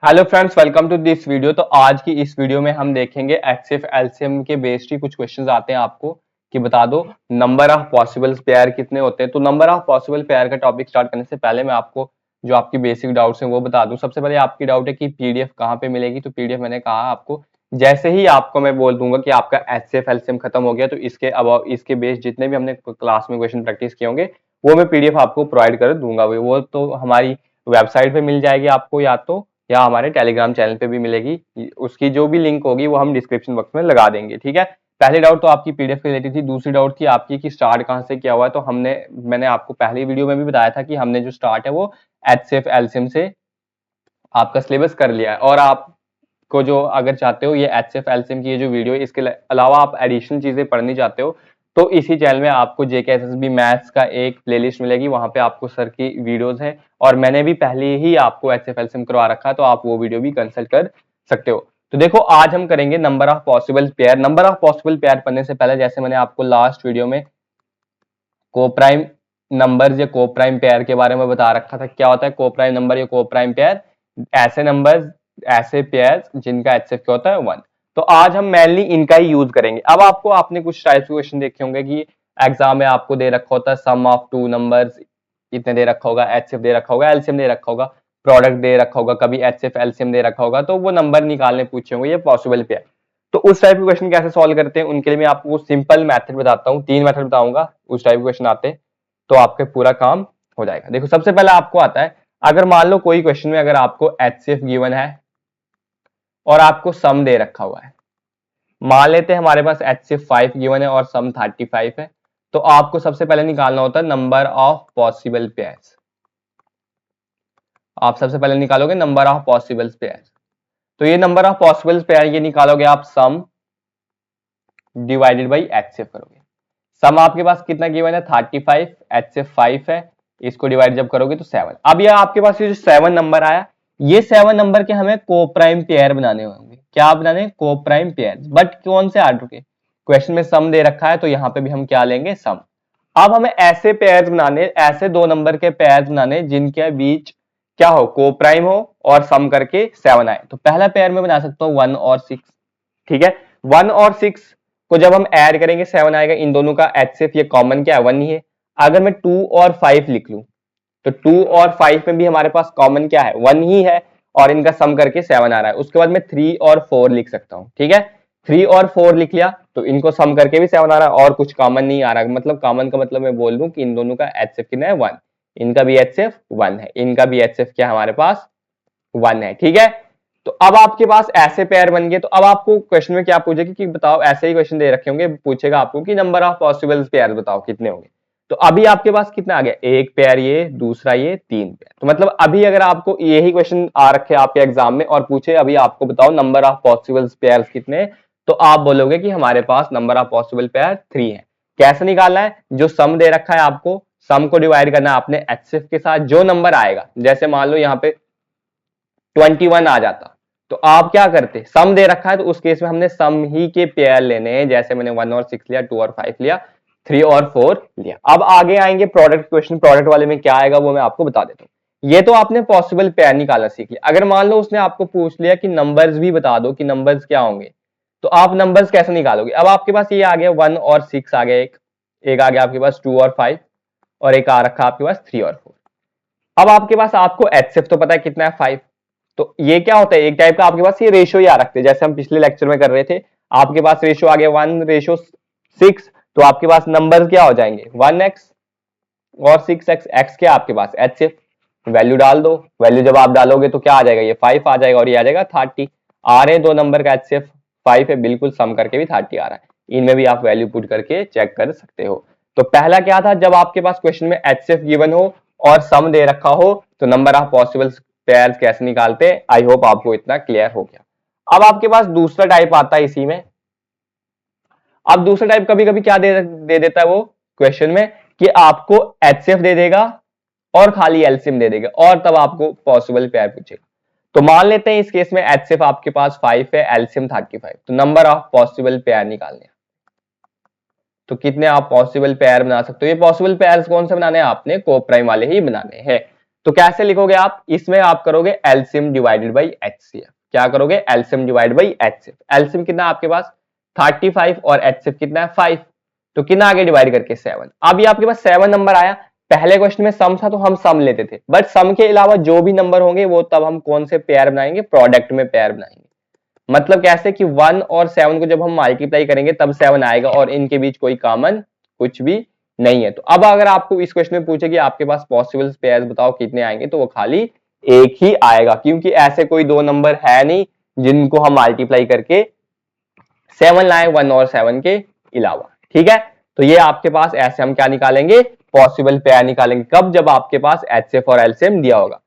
Hello friends, welcome to this video. तो आज की इस वीडियो में हम देखेंगे एचसीएफ एलसीएम के बेस्ड ही कुछ क्वेश्चंस आते हैं आपको कि बता दो नंबर ऑफ पॉसिबल पेयर कितने होते हैं। तो नंबर ऑफ पॉसिबल पेयर का टॉपिक स्टार्ट करने से पहले मैं आपको जो आपकी बेसिक डाउट्स हैं वो बता दूं। सबसे पहले आपकी डाउट है कि पीडीएफ कहाँ पे मिलेगी। तो पीडीएफ मैंने कहा आपको जैसे ही आपको मैं बोल दूंगा कि आपका एचसीएफ एलसीएम खत्म हो गया तो इसके बेस्ड जितने भी हमने क्लास में क्वेश्चन प्रैक्टिस किए होंगे वो मैं पीडीएफ आपको प्रोवाइड कर दूंगा। वो तो हमारी वेबसाइट पे मिल जाएगी आपको, या हमारे टेलीग्राम चैनल पे भी मिलेगी। उसकी जो भी लिंक होगी वो हम डिस्क्रिप्शन बॉक्स में लगा देंगे, ठीक है। पहली डाउट तो आपकी पीडीएफ के रिलेटेड थी। दूसरी डाउट थी आपकी कि स्टार्ट कहाँ से किया हुआ है। तो मैंने आपको पहली वीडियो में भी बताया था कि हमने जो स्टार्ट है वो एचसीएफ एलसीएम से आपका सिलेबस कर लिया है। और आपको जो अगर चाहते हो ये एचसीएफ एलसीएम की ये जो वीडियो है इसके अलावा आप एडिशनल चीजें पढ़नी चाहते हो तो इसी चैनल में आपको जेके एसएसबी मैथ्स का एक प्लेलिस्ट मिलेगी। वहां पे आपको सर की वीडियोस हैं और मैंने भी पहले ही आपको एचसीएफ एलसीएम करवा रखा है, तो आप वो वीडियो भी कंसल्ट कर सकते हो। तो देखो आज हम करेंगे number of possible pair. Number of possible pair पढ़ने से पहले जैसे मैंने आपको लास्ट वीडियो में कोप्राइम नंबर्स या कोप्राइम पेयर के बारे में बता रखा था। क्या होता है कोप्राइम नंबर या कोप्राइम पेयर? ऐसे नंबर्स, ऐसे पेयर्स जिनका एचसीएफ क्या होता है 1। तो आज हम मेनली इनका ही यूज करेंगे। अब आपने कुछ टाइप्स के क्वेश्चन देखे होंगे कि एग्जाम में आपको दे रखा होता है सम ऑफ टू नंबर्स, इतने दे रखा होगा, एचसीएफ दे रखा होगा, एलसीएम दे रखा होगा, प्रोडक्ट दे रखा होगा, कभी एचसीएफ एलसीएम दे रखा होगा, तो वो नंबर निकालने पूछे होंगे, ये पॉसिबल पेयर। तो उस टाइप के क्वेश्चन कैसे सॉल्व करते हैं उनके लिए मैं आपको सिंपल मेथड बताता हूँ। 3 मेथड बताऊंगा, उस टाइप के क्वेश्चन आते हैं तो आपके पूरा काम हो जाएगा। देखो सबसे पहले आपको आता है, अगर मान लो कोई क्वेश्चन में अगर आपको एचसीएफ गिवन है और आपको सम दे रखा हुआ है। मान लेते हैं हमारे पास एचसीएफ 5 गिवन है और सम 35 है। तो आपको सबसे पहले निकालना होता है नंबर ऑफ पॉसिबल पेयर्स। आप सबसे पहले निकालोगे नंबर ऑफ पॉसिबल पेयर्स। तो ये नंबर ऑफ पॉसिबल पेयर ये निकालोगे आप सम डिवाइडेड बाई एचसीएफ करोगे। सम आपके पास कितना गिवन है 35, एचसीएफ 5 है, इसको डिवाइड जब करोगे तो 7। अब ये आपके पास ये जो 7 नंबर आया, ये 7 नंबर के हमें कोप्राइम पेयर बनाने होंगे। क्या बनाने? Coprime pair. बट कौन से आर्डर के? क्वेश्चन में सम दे रखा है तो यहाँ पे भी हम क्या लेंगे? सम। अब हमें ऐसे पेयर्स बनाने, ऐसे 2 नंबर के पेयर्स बनाने जिनके बीच क्या हो? कोप्राइम हो और सम करके 7 आए। तो पहला पेयर में बना सकता हूँ 1 और 6, ठीक है। 1 और 6 को जब हम ऐड करेंगे 7 आएगा। इन दोनों का एचसीएफ ये कॉमन क्या है? 1 ही है। अगर मैं 2 और 5 लिख लूं तो 2 और 5 में भी हमारे पास कॉमन क्या है? 1 ही है और इनका सम करके 7 आ रहा है। उसके बाद मैं 3 और 4 लिख सकता हूं, ठीक है। 3 और 4 लिख लिया तो इनको सम करके भी 7 आ रहा है और कुछ कॉमन नहीं आ रहा। मतलब कॉमन का मतलब मैं बोल दूं कि इन दोनों का एचसीएफ कितना है? 1। इनका भी एचसीएफ 1 है, इनका भी एचसीएफ क्या हमारे पास? 1 है, ठीक है। तो अब आपके पास ऐसे पेयर बन गए। तो अब आपको क्वेश्चन में क्या पूछेगा कि बताओ, ऐसे ही क्वेश्चन दे रखे होंगे, पूछेगा आपको कि नंबर ऑफ पॉसिबल पेयर बताओ कितने होंगे। तो अभी आपके पास कितना आ गया? एक पेयर ये, दूसरा ये, 3 पेयर। तो मतलब अभी अगर आपको यही क्वेश्चन आ रखे आपके एग्जाम में और पूछे अभी आपको बताओ नंबर ऑफ पॉसिबल पेयर कितने, तो आप बोलोगे कि हमारे पास नंबर ऑफ पॉसिबल पेयर 3 है। कैसे निकालना है? जो सम दे रखा है आपको, सम को डिवाइड करना है आपने एचसीएफ के साथ। जो नंबर आएगा, जैसे मान लो यहाँ पे 21 आ जाता तो आप क्या करते? सम दे रखा है तो उस केस में हमने सम ही के पेयर लेने हैं। जैसे मैंने 1 और 6 लिया, 2 और 5 लिया, 3 और 4 लिया। अब आगे आएंगे प्रोडक्ट क्वेश्चन। प्रोडक्ट वाले में क्या आएगा वो मैं आपको बता देता हूँ। ये तो आपने पॉसिबल पेयर निकालना सीख लिया। अगर मान लो उसने आपको पूछ लिया कि नंबर्स भी बता दो कि नंबर्स क्या होंगे, तो आप नंबर्स कैसे निकालोगे? अब आपके पास ये आ गया 1 और 6 आ गया, एक आ गया आपके पास 2 और 5 और एक आ रखा आपके पास 3 और 4। अब आपके पास आपको एचसीएफ तो पता है कितना है? 5। तो ये क्या होता है? एक टाइप का आपके पास ये रेशियो ही आ रखते हैं, जैसे हम पिछले लेक्चर में कर रहे थे। आपके पास रेशियो आ गया 1:6, तो आपके पास नंबर क्या हो जाएंगे? 1x और 6x। x क्या आपके पास? एचसीएफ। वैल्यू डाल दो। वैल्यू जब आप डालोगे तो क्या आ जाएगा? ये 5 आ जाएगा और ये आ जाएगा 30। आ रहे हैं 2 नंबर का एचसीएफ 5 है, बिल्कुल सम करके भी 30 आ रहा है। इनमें भी आप वैल्यू पुट करके चेक कर सकते हो। तो पहला क्या था? जब आपके पास क्वेश्चन में एचसीएफ गिवन हो और सम दे रखा हो तो नंबर ऑफ पॉसिबल पेयर्स कैसे निकालते हैं। आई होप आपको इतना क्लियर हो गया। अब आपके पास दूसरा टाइप आता है इसी में। अब दूसरा टाइप कभी कभी क्या दे देता है वो क्वेश्चन में कि आपको एचसीएफ दे देगा और खाली एलसीएम दे देगा और तब आपको पॉसिबल पेयर पूछेगा। तो मान लेते हैं इस केस में एचसीएफ आपके पास 5 है, एलसीएम 35। तो नंबर ऑफ पॉसिबल पेयर निकालने, तो कितने आप पॉसिबल पेयर बना सकते हो। ये पॉसिबल पेयर्स कौन से बनाने हैं? आपने कोप्राइम वाले ही बनाने हैं। तो कैसे लिखोगे आप, इसमें आप करोगे एलसीएम डिवाइडेड बाई एचसीएफ। क्या करोगे, LCM divide by HCF. LCM कितना आपके पास 35 और एचसीएफ कितना है 5, तो कितना आगे डिवाइड करके 7। अब ये आपके पास 7 नंबर आया। पहले क्वेश्चन में सम था तो हम सम लेते थे, बट सम के अलावा जो भी नंबर होंगे वो तब हम कौन से पेयर बनाएंगे, प्रोडक्ट में पेयर बनाएंगे। मतलब कैसे कि 1 और 7 को जब हम मल्टीप्लाई करेंगे तब 7 आएगा और इनके बीच कोई कॉमन कुछ भी नहीं है। तो अब अगर आपको इस क्वेश्चन में पूछे कि आपके पास पॉसिबल पेयर्स बताओ कितने आएंगे, तो वो खाली एक ही आएगा, क्योंकि ऐसे कोई दो नंबर है नहीं जिनको हम मल्टीप्लाई करके 7 लाए 1 और 7 के अलावा। ठीक है, तो ये आपके पास ऐसे हम क्या निकालेंगे, पॉसिबल पेयर निकालेंगे। कब, जब आपके पास एचसीएफ और एलसीएम दिया होगा।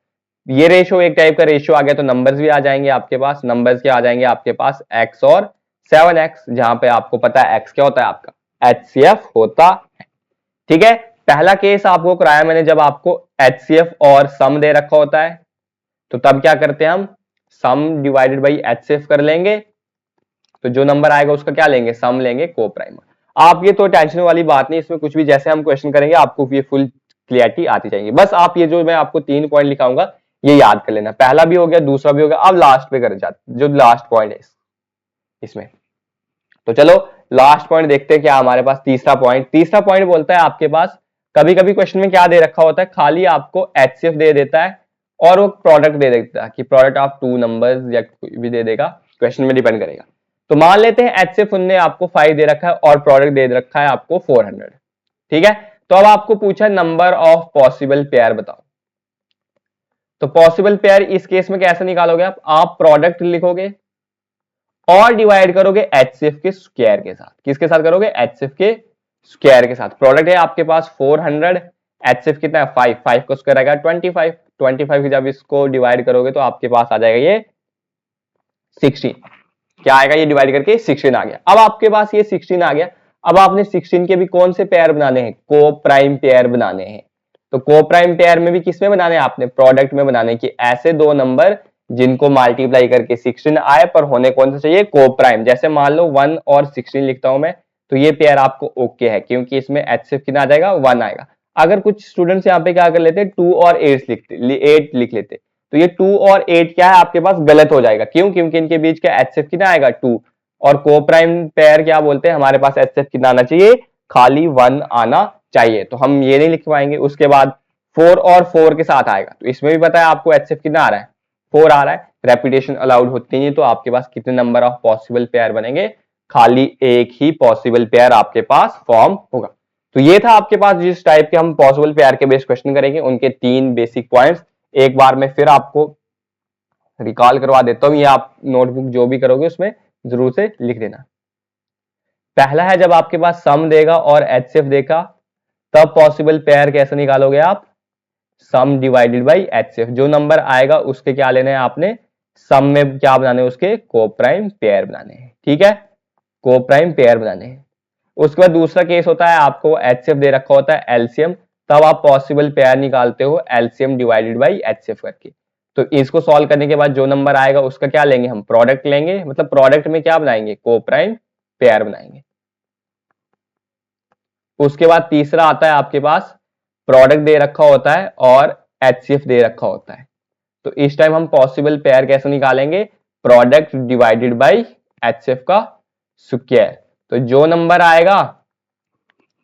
ये रेशो एक टाइप का रेशो आ गया तो नंबर्स भी आ जाएंगे आपके पास। नंबर्स क्या आ जाएंगे आपके पास, x और 7x, जहां पे आपको पता है x क्या होता है आपका, एचसीएफ होता है। ठीक है, पहला केस आपको कराया मैंने जब आपको एचसीएफ और सम दे रखा होता है, तो तब क्या करते हैं हम, सम डिवाइडेड बाई एचसीएफ कर लेंगे, तो जो नंबर आएगा उसका क्या लेंगे, सम लेंगे, को प्राइम। आप ये तो टेंशन वाली बात नहीं, इसमें कुछ भी जैसे हम क्वेश्चन करेंगे आपको ये फुल क्लियरिटी आती जाएगी। बस आप ये जो मैं आपको 3 पॉइंट लिखाऊंगा ये याद कर लेना, पहला भी हो गया, दूसरा भी हो गया। अब लास्ट पे कर जाते, जो लास्ट पॉइंट है इसमें, तो चलो लास्ट पॉइंट देखते हैं क्या हमारे पास। तीसरा पॉइंट बोलता है आपके पास, कभी कभी क्वेश्चन में क्या दे रखा होता है, खाली आपको एचसीएफ दे देता है और वो प्रोडक्ट दे देता है कि प्रोडक्ट ऑफ 2 नंबर्स या कोई भी दे देगा, क्वेश्चन में डिपेंड करेगा। तो मान लेते हैं एचसीएफ उनने आपको 5 दे रखा है और प्रोडक्ट दे रखा है आपको 400। ठीक है, तो अब आपको पूछा नंबर ऑफ पॉसिबल पेयर बताओ। तो पॉसिबल पेयर इस केस में कैसे निकालोगे आप प्रोडक्ट लिखोगे और डिवाइड करोगे एचसीएफ के स्क्वायर के साथ। किसके साथ करोगे, एचसीएफ के स्क्वायर के साथ। प्रोडक्ट है आपके पास 400, एचसीएफ कितना है 5, 5 का स्क्वायर आएगा 25, 25 की जब इसको डिवाइड करोगे तो आपके पास आ जाएगा ये 16। क्या आएगा, ये डिवाइड करके 16 आ गया। अब आपके पास ये 16 आ गया, अब आपने 16 के भी कौन से पेयर बनाने हैं, को प्राइम पेयर बनाने हैं। तो को प्राइम पेयर में भी किसमें बनाने हैं आपने, प्रोडक्ट में बनाने की। ऐसे दो नंबर जिनको मल्टीप्लाई करके 16 आए पर होने कौन सा चाहिए, को प्राइम। जैसे मान लो 1 और 16 लिखता हूं मैं, तो ये पेयर आपको ओके है, क्योंकि इसमें एचसीएफ कितना आ जाएगा, 1 आएगा। अगर कुछ स्टूडेंट्स यहाँ पे क्या कर लेते, 2 और 8 लिख लेते, तो ये 2 और 8 क्या है आपके पास, गलत हो जाएगा। क्यों, क्योंकि इनके बीच का एचसीएफ कितना आएगा 2, और को प्राइम पेयर क्या बोलते हैं, हमारे पास एचसीएफ कितना आना चाहिए, खाली 1 आना चाहिए। तो हम ये नहीं लिख पाएंगे। उसके बाद 4 और 4 के साथ आएगा, तो इसमें भी पता है आपको एचसीएफ कितना आ रहा है, 4 आ रहा है। रेपिटेशन अलाउड होती है, तो आपके पास कितने नंबर ऑफ पॉसिबल पेयर बनेंगे, खाली एक ही पॉसिबल पेयर आपके पास फॉर्म होगा। तो ये था आपके पास जिस टाइप के हम पॉसिबल पेयर के बेस्ड क्वेश्चन करेंगे, उनके 3 बेसिक पॉइंट्स एक बार में फिर आपको रिकॉल करवा देता हूं। ये आप नोटबुक जो भी करोगे उसमें जरूर से लिख देना। पहला है, जब आपके पास सम देगा और एचसीएफ देगा, तब पॉसिबल पेयर कैसे निकालोगे आप, सम डिवाइडेड बाई एचसीएफ। जो नंबर आएगा उसके क्या लेने हैं आपने, सम में क्या बनाने हैं, उसके को प्राइम पेयर बनाने हैं। ठीक है, को प्राइम पेयर बनाने हैं। उसके बाद दूसरा केस होता है, आपको एचसीएफ दे रखा होता है एलसीएम, तब आप पॉसिबल पेयर निकालते हो एलसीएम डिवाइडेड बाई एचसीएफ करके। तो इसको सॉल्व करने के बाद जो नंबर आएगा उसका क्या लेंगे हम, प्रोडक्ट लेंगे, मतलब प्रोडक्ट में क्या बनाएंगे, को प्राइम पेयर बनाएंगे। उसके बाद तीसरा आता है आपके पास, प्रोडक्ट दे रखा होता है और एचसीएफ दे रखा होता है, तो इस टाइम हम पॉसिबल पेयर कैसे निकालेंगे, प्रोडक्ट डिवाइडेड बाई एचसीएफ का स्क्वायर। तो जो नंबर आएगा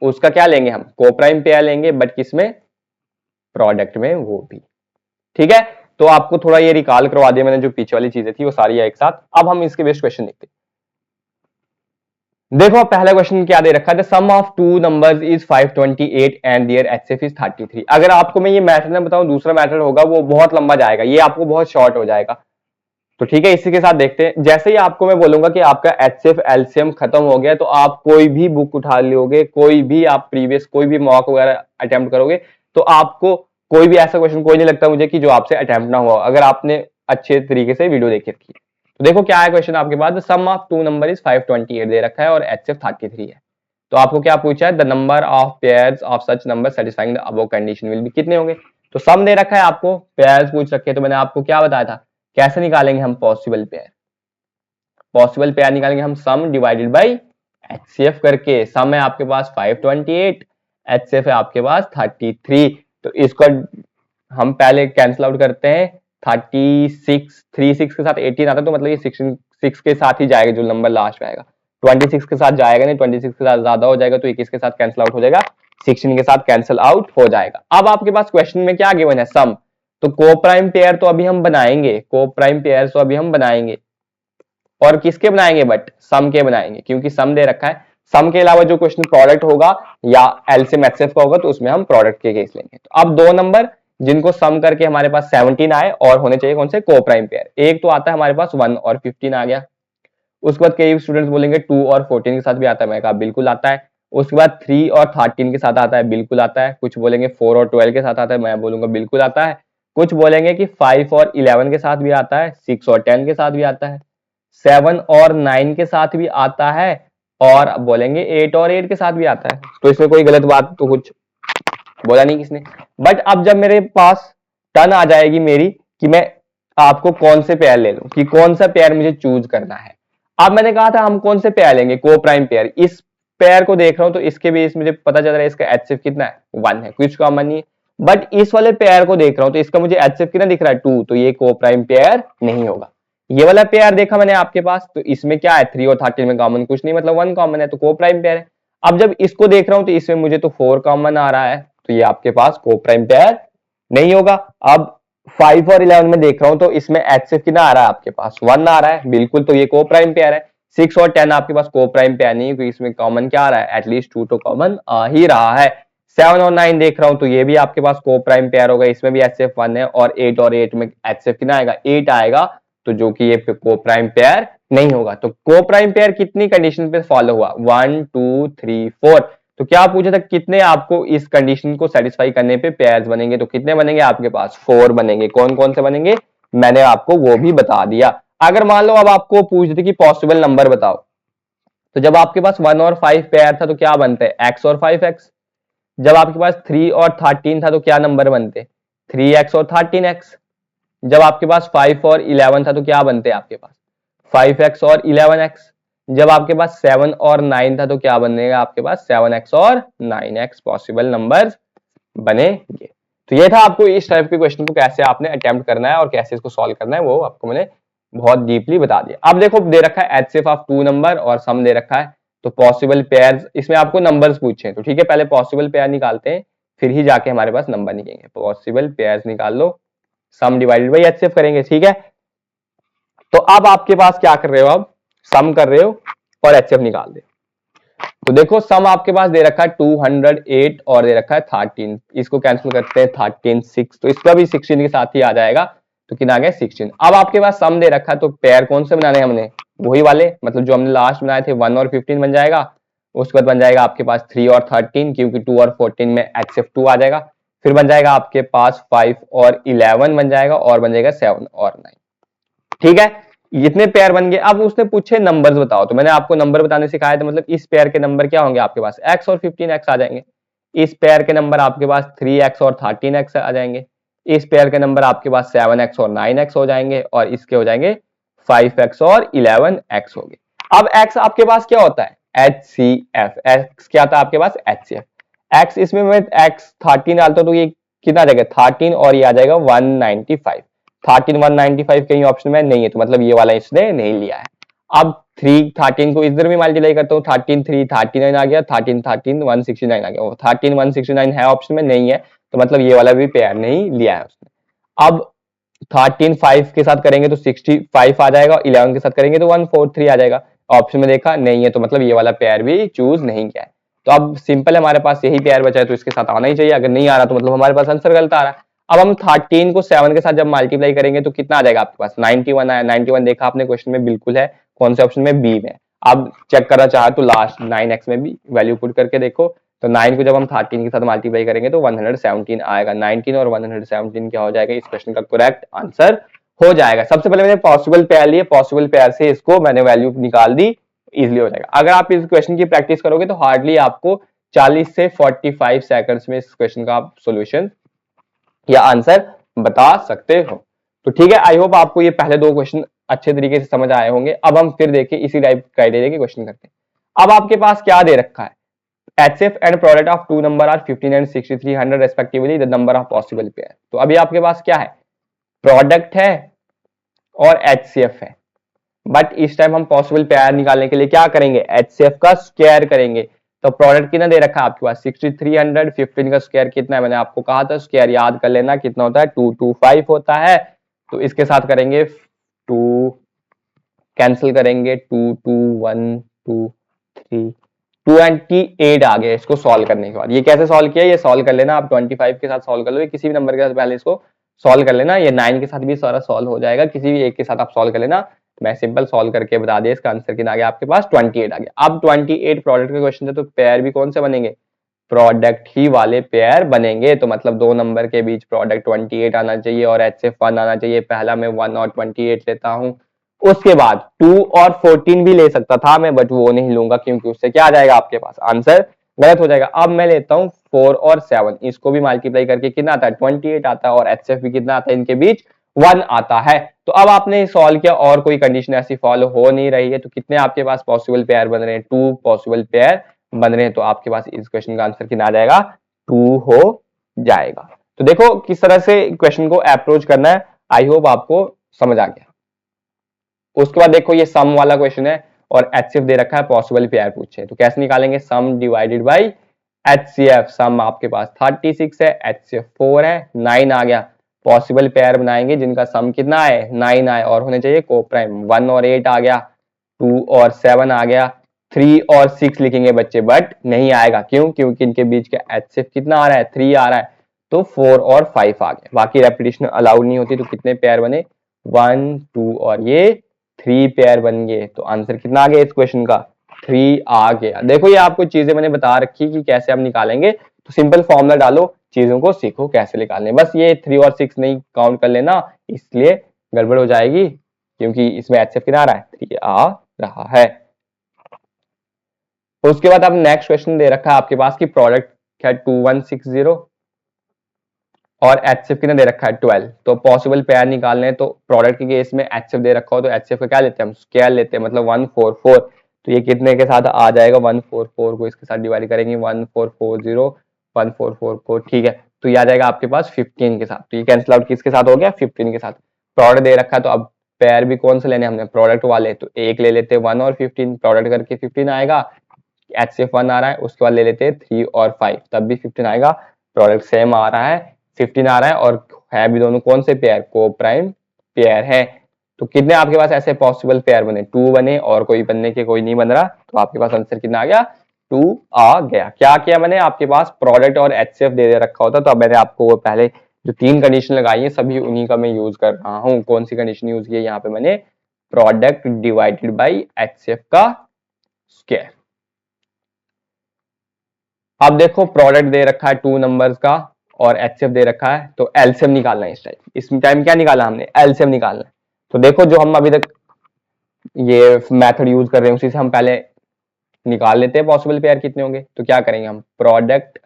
उसका क्या लेंगे हम, को प्राइम पेयर लेंगे, बट किसमें, प्रोडक्ट में, वो भी। ठीक है, तो आपको थोड़ा ये रिकॉल करवा दिया मैंने, जो पीछे वाली चीजें थी वो सारी एक साथ। अब हम इसके बेस्ड क्वेश्चन देखते हैं। देखो पहला क्वेश्चन क्या दे रखा है, the sum of 2 numbers is 528 and their HCF is 33। अगर आपको मैं ये मैथड ना बताऊं, दूसरा मैथड होगा वो बहुत लंबा जाएगा, ये आपको बहुत शॉर्ट हो जाएगा। तो ठीक है, इसी के साथ देखते हैं। जैसे ही आपको मैं बोलूंगा कि आपका एचसीएफ एलसीएम खत्म हो गया, तो आप कोई भी बुक उठा लोगे, कोई भी आप प्रीवियस कोई भी मॉक वगैरह अटेम्प्ट करोगे, तो आपको कोई भी ऐसा क्वेश्चन कोई नहीं लगता मुझे कि जो आपसे अटेम्प्ट ना हुआ, अगर आपने अच्छे तरीके से वीडियो देखी थी। तो देखो क्या है क्वेश्चन आपके पास, the sum of 2 number is 528 दे रखा है और एचसीएफ 33 है। तो आपको क्या पूछा है, the number of pairs of such number satisfying the above condition will be, कितने होंगे। तो सम दे रखा है आपको, पेयर्स पूछ रखे, तो मैंने आपको क्या बताया था, कैसे निकालेंगे हम पॉसिबल पेयर। पॉसिबल पेयर निकालेंगे हम सम डिवाइडेड बाई एचसीएफ करके। सम है आपके पास 528, एचसीएफ है आपके पास 33, तो इसका हम पहले कैंसिल आउट करते हैं 36 के साथ 18 आता है, तो मतलब ये 6 के साथ ही जाएगा जो नंबर लास्ट में आएगा। 26 के साथ जाएगा नहीं, 26 के साथ ज्यादा हो जाएगा तो 21 के साथ कैंसिल आउट हो जाएगा, 16 के साथ कैंसिल आउट हो जाएगा। अब आपके पास क्वेश्चन में क्या गिवन है, सम। तो को प्राइम पेयर तो अभी हम बनाएंगे, को प्राइम पेयर तो अभी हम बनाएंगे, और किसके बनाएंगे, बट सम के बनाएंगे, क्योंकि सम दे रखा है। सम के अलावा जो क्वेश्चन प्रोडक्ट होगा या एलसीएम एचसीएफ का होगा तो उसमें हम प्रोडक्ट के केस लेंगे। तो अब दो नंबर जिनको सम करके हमारे पास 17 आए और होने चाहिए कौन से, को प्राइम पेयर। एक तो आता है हमारे पास 1 और 15 आ गया। उसके बाद कई स्टूडेंट्स बोलेंगे 2 और 14 के साथ भी आता है, मैं कहा बिल्कुल आता है। उसके बाद 3 और 13 के साथ आता है, बिल्कुल आता है। कुछ बोलेंगे 4 और 12 के साथ आता है, मैं बोलूंगा बिल्कुल आता है। कुछ बोलेंगे कि 5 और 11 के साथ भी आता है, 6 और 10 के साथ भी आता है, 7 और 9 के साथ भी आता है, और बोलेंगे 8 और 8 के साथ भी आता है। तो इसमें कोई गलत बात तो कुछ बोला नहीं किसने। बट अब जब मेरे पास टर्न आ जाएगी मेरी कि मैं आपको कौन से पेयर ले लूं, कि कौन सा पेयर मुझे चूज करना है। अब मैंने कहा था हम कौन से पेयर लेंगे, को प्राइम पेयर। इस पेयर को देख रहा हूं तो इसके बेस मुझे पता चल रहा है इसका एचसीएफ कितना है, 1 है, कुछ कॉमन नहीं है। बट इस वाले पेयर को देख रहा हूं तो इसका मुझे एचसीएफ कितना दिख रहा है, 2, तो ये को प्राइम पेयर नहीं होगा। ये वाला पेयर देखा मैंने आपके पास, तो इसमें क्या है, 3 और 13 में कॉमन कुछ नहीं, मतलब 1 कॉमन है, तो को प्राइम पेयर है। अब जब इसको देख रहा हूं तो इसमें मुझे तो 4 कॉमन आ रहा है, तो ये आपके पास को प्राइम पेयर नहीं होगा। अब 5 और 11 में देख रहा हूं तो इसमें एचसीएफ कितना आ रहा है आपके पास, 1 आ रहा है, बिल्कुल, तो ये को प्राइम पेयर है। 6 और 10 आपके पास को प्राइम पेयर नहीं है, क्योंकि इसमें कॉमन क्या आ रहा है, एटलीस्ट 2 तो कॉमन आ ही रहा है। 7 और 9 देख रहा हूं तो ये भी आपके पास को प्राइम पेयर होगा, इसमें भी एचसीएफ 1 है, और 8 और 8 में एचसीएफ कितना आएगा, 8 आएगा, तो जो कि ये को प्राइम पेयर नहीं होगा। तो को प्राइम पेयर कितनी कंडीशन पे फॉलो हुआ, 1 2 3 4। तो क्या पूछा था, कितने आपको इस कंडीशन को सेटिस्फाई करने पे पेयर्स बनेंगे, तो कितने बनेंगे आपके पास, 4 बनेंगे। कौन कौन से बनेंगे मैंने आपको वो भी बता दिया। अगर मान लो अब आपको पूछ दे कि पॉसिबल नंबर बताओ, तो जब आपके पास 1 और 5 पेयर था तो क्या बनते हैं, x और 5x। जब आपके पास 3 और 13 था तो क्या नंबर बनते, 3x और 13x। जब आपके पास 5 और 11 था तो क्या बनते हैं आपके पास, 5x और 11x। जब आपके पास 7 और 9 था तो क्या बनेगा आपके पास, 7x और 9x पॉसिबल नंबर्स बनेंगे। तो ये था आपको इस टाइप के क्वेश्चन को कैसे आपने अटेम्प्ट करना है और कैसे इसको सॉल्व करना है, वो आपको मैंने बहुत डीपली बता दिया। अब देखो दे रखा है एचसीएफ ऑफ 2 नंबर और सम दे रखा है, तो पॉसिबल पेयर्स, इसमें आपको नंबर्स पूछे, तो ठीक है पहले पॉसिबल पेयर निकालते हैं, फिर ही जाके हमारे पास नंबर निकलेंगे। पॉसिबल पेयर्स निकाल लो, सम डिवाइडेड बाई एचसीएफ करेंगे, ठीक है। तो अब आपके पास क्या कर रहे हो, अब सम कर रहे हो और एचसीएफ निकाल रहे हो। तो देखो सम आपके पास दे रखा है 208 और दे रखा है 13, इसको कैंसिल करते हैं 13 6, तो इसका भी 16 के साथ ही आ जाएगा, तो कितना आ गया 16। अब आपके पास सम दे रखा है, तो पेयर कौन से बनाने हैं हमने, वही वाले, मतलब जो हमने लास्ट बनाए थे 1 और 15 बन जाएगा। उसके बाद बन जाएगा आपके पास 3 और 13, क्योंकि 2 और 14 में एचसीएफ 2 आ जाएगा। फिर बन जाएगा आपके पास 5 और 11 बन जाएगा, और बन जाएगा 7 और 9, ठीक है। इतने पेयर बन गए। अब उसने पूछे नंबर्स बताओ, तो मैंने आपको नंबर बताने सिखाया था, मतलब इस पेयर के नंबर क्या होंगे आपके पास, x और 15x आ जाएंगे। इस पेयर के नंबर आपके पास 3x और 13x आ जाएंगे। इस पेयर के नंबर आपके पास 7x और 9x हो जाएंगे, और इसके हो जाएंगे 5x और 11x हो गए। अब x आपके पास क्या होता है, HCF। x क्या था आपके पास, HCF। x इसमें मैं x 13 डालता हूं तो ये कितना आ जाएगा 13, और ये आ जाएगा 195। 13 195 कहीं ऑप्शन में नहीं है, तो मतलब ये वाला इसने नहीं लिया है। अब 3 13 को इधर भी मल्टीप्लाई करता हूँ, 13 3 39 आ गया, 13 13 169 आ गया। 13 169 है ऑप्शन में नहीं है, तो मतलब ये वाला भी पेयर नहीं लिया है उसने। अब 13 5 के साथ करेंगे तो 65 आ जाएगा, 11 के साथ करेंगे तो 143 आ जाएगा। ऑप्शन में देखा नहीं है, तो मतलब ये वाला पेयर भी चूज नहीं किया है। तो अब सिंपल है, हमारे पास यही पेयर बचा है, तो इसके साथ आना ही चाहिए। अगर नहीं आ रहा तो मतलब हमारे पास आंसर गलत आ रहा है। अब हम 13 को 7 के साथ जब मल्टीप्लाई करेंगे तो कितना आ जाएगा आपके पास, 91 आया। 91 देखा आपने क्वेश्चन में, बिल्कुल है। कौन से ऑप्शन में, बी में। अब चेक करना चाहे तो लास्ट 9x में भी वैल्यू पुट करके देखो, तो 9 को जब हम 13 के साथ मल्टीप्लाई करेंगे तो 117 आएगा। 19 और 117 क्या हो जाएगा, इस क्वेश्चन का करेक्ट आंसर हो जाएगा। सबसे पहले मैंने पॉसिबल पेयर लिए, पॉसिबल पेयर से इसको मैंने वैल्यू निकाल दी, इजिली हो जाएगा। अगर आप इस क्वेश्चन की प्रैक्टिस करोगे तो हार्डली आपको 40 से 45 सेकंड्स में इस क्वेश्चन का आप सोल्यूशन या आंसर बता सकते हो। तो ठीक है, आई होप आपको ये पहले 2 क्वेश्चन अच्छे तरीके से समझ आए होंगे। अब हम फिर देखिए इसी टाइप क्राइटेरिया के क्वेश्चन करते हैं। अब आपके पास क्या दे रखा है, HCF and product of two number are 15 and 6300 respectively the number of possible pair। तो अभी आपके पास क्या है, प्रोडक्ट है और HCF है, बट इस टाइम हम पॉसिबल पेयर निकालने के लिए क्या करेंगे, HCF का स्क्वायर करेंगे। तो प्रोडक्ट कितना दे रखा है आपके पास 6300, 15 का स्क्वायर कितना है, मैंने आपको कहा था स्क्वायर याद कर लेना कितना होता है 225 होता है। तो इसके साथ करेंगे 2 कैंसिल करेंगे 2 2 1 2 3 28 आ गया इसको सॉल्व करने के बाद। ये कैसे सॉल्व किया, ये सॉल्व कर लेना आप 25 के साथ सॉल्व कर लो, किसी भी नंबर के साथ पहले इसको सॉल्व कर लेना, ये 9 के साथ भी सारा सॉल्व हो जाएगा, किसी भी एक के साथ आप सॉल्व कर लेना। मैं सिंपल सॉल्व करके बता दिया, इसका आंसर कितना आ गया आपके पास 28 आ गया। अब 28 प्रोडक्ट के क्वेश्चन है तो पेयर भी कौन से बनेंगे, प्रोडक्ट ही वाले पेयर बनेंगे। तो मतलब दो नंबर के बीच प्रोडक्ट 28 आना चाहिए और HCF 1 आना चाहिए। पहला मैं 1 और 28 लेता हूं, उसके बाद 2 और 14 भी ले सकता था मैं, बट वो नहीं लूंगा क्योंकि उससे क्या आ जाएगा आपके पास आंसर गलत हो जाएगा। अब मैं लेता हूं 4 और 7, इसको भी मल्टीप्लाई करके कितना आता है 28 आता है, और HCF भी कितना आता है इनके बीच 1 आता है। तो अब आपने सॉल्व किया और कोई कंडीशन ऐसी फॉलो हो नहीं रही है, तो कितने आपके पास पॉसिबल पेयर बन रहे हैं, 2 पॉसिबल पेयर बन रहे हैं। तो आपके पास इस क्वेश्चन का आंसर कितना आ जाएगा 2 हो जाएगा। तो देखो किस तरह से क्वेश्चन को अप्रोच करना है, आई होप आपको समझ आ गया। उसके बाद देखो ये सम वाला क्वेश्चन है और HCF दे रखा है, पॉसिबल पेयर पूछे, तो कैसे निकालेंगे, सम डिवाइडेड बाय HCF। सम आपके पास 36 है, HCF 4 है, 9 आ गया। पॉसिबल पेयर बनाएंगे जिनका सम कितना है 9 आए और होने चाहिए कोप्राइम। 1 और 8 आ गया, 2 और 7 आ गया, 3 और 6 लिखेंगे बच्चे, बट नहीं आएगा क्यों, क्योंकि इनके बीच का HCF कितना आ रहा है 3 आ रहा है, तो 4 और 5 आ गया। बाकी रेपिटेशन अलाउड नहीं होती, तो कितने पेयर बने 1 2 और ये 3 पेयर बन गए। तो आंसर कितना आ गया इस क्वेश्चन का 3 आ गया। देखो ये आपको चीजें मैंने बता रखी कि कैसे हम निकालेंगे, तो सिंपल फॉर्मूला डालो, चीजों को सीखो कैसे निकालने। बस ये 3 और 6 नहीं काउंट कर लेना, इसलिए गड़बड़ हो जाएगी, क्योंकि इसमें HCF कितना आ रहा है 3 आ रहा है। उसके बाद अब नेक्स्ट क्वेश्चन दे रखा है आपके पास कि प्रोडक्ट है 2160 और HCF कितना दे रखा है 12। तो पॉसिबल पेयर निकालने हैं, तो प्रोडक्ट के केस में HCF दे रखा हो तो HCF का क्या लेते हैं हम स्क्वायर लेते हैं, मतलब 144। तो ये कितने के साथ आ जाएगा 144 को इसके साथ डिवाइड करेंगे 1440 1444, ठीक है। तो ये आ जाएगा आपके पास 15 के साथ, तो ये कैंसिल आउट किसके साथ हो गया 15 के साथ। प्रोडक्ट दे रखा है तो अब पेयर भी कौन से लेने हमने प्रोडक्ट वाले, तो एक ले लेते हैं 1 और 15, प्रोडक्ट करके 15 आएगा, HCF 1 आ रहा है, उसके बाद ले लेते हैं 3 और 5, तब भी 15 आएगा। प्रोडक्ट सेम आ रहा है 15 आ रहा है, और है भी दोनों कौन से पेयर को प्राइम पेयर है। तो कितने आपके पास ऐसे पॉसिबल पेयर बने 2 बने, और कोई बनने के कोई नहीं बन रहा, तो आपके पास आंसर कितना आ गया 2 आ गया। क्या किया मैंने, आपके पास प्रोडक्ट और HCF दे रखा होता तो अब मैंने आपको वो पहले जो 3 कंडीशन लगाई है सभी उन्हीं का मैं यूज कर रहा हूं। कौन सी कंडीशन यूज की है यहाँ पे मैंने, प्रोडक्ट डिवाइडेड बाई HCF का स्क्वायर। अब देखो प्रोडक्ट दे रखा है 2 नंबर्स का और HCF दे रखा है, तो एलसीएम निकालना है इस टाइम। इस टाइम क्या निकाला हमने एलसीएम निकालना है। तो देखो जो हम अभी तक ये मेथड यूज कर रहे हैं उसी से हम पहले निकाल लेते हैं पॉसिबल पेयर कितने होंगे। तो क्या करेंगे हम, प्रोडक्ट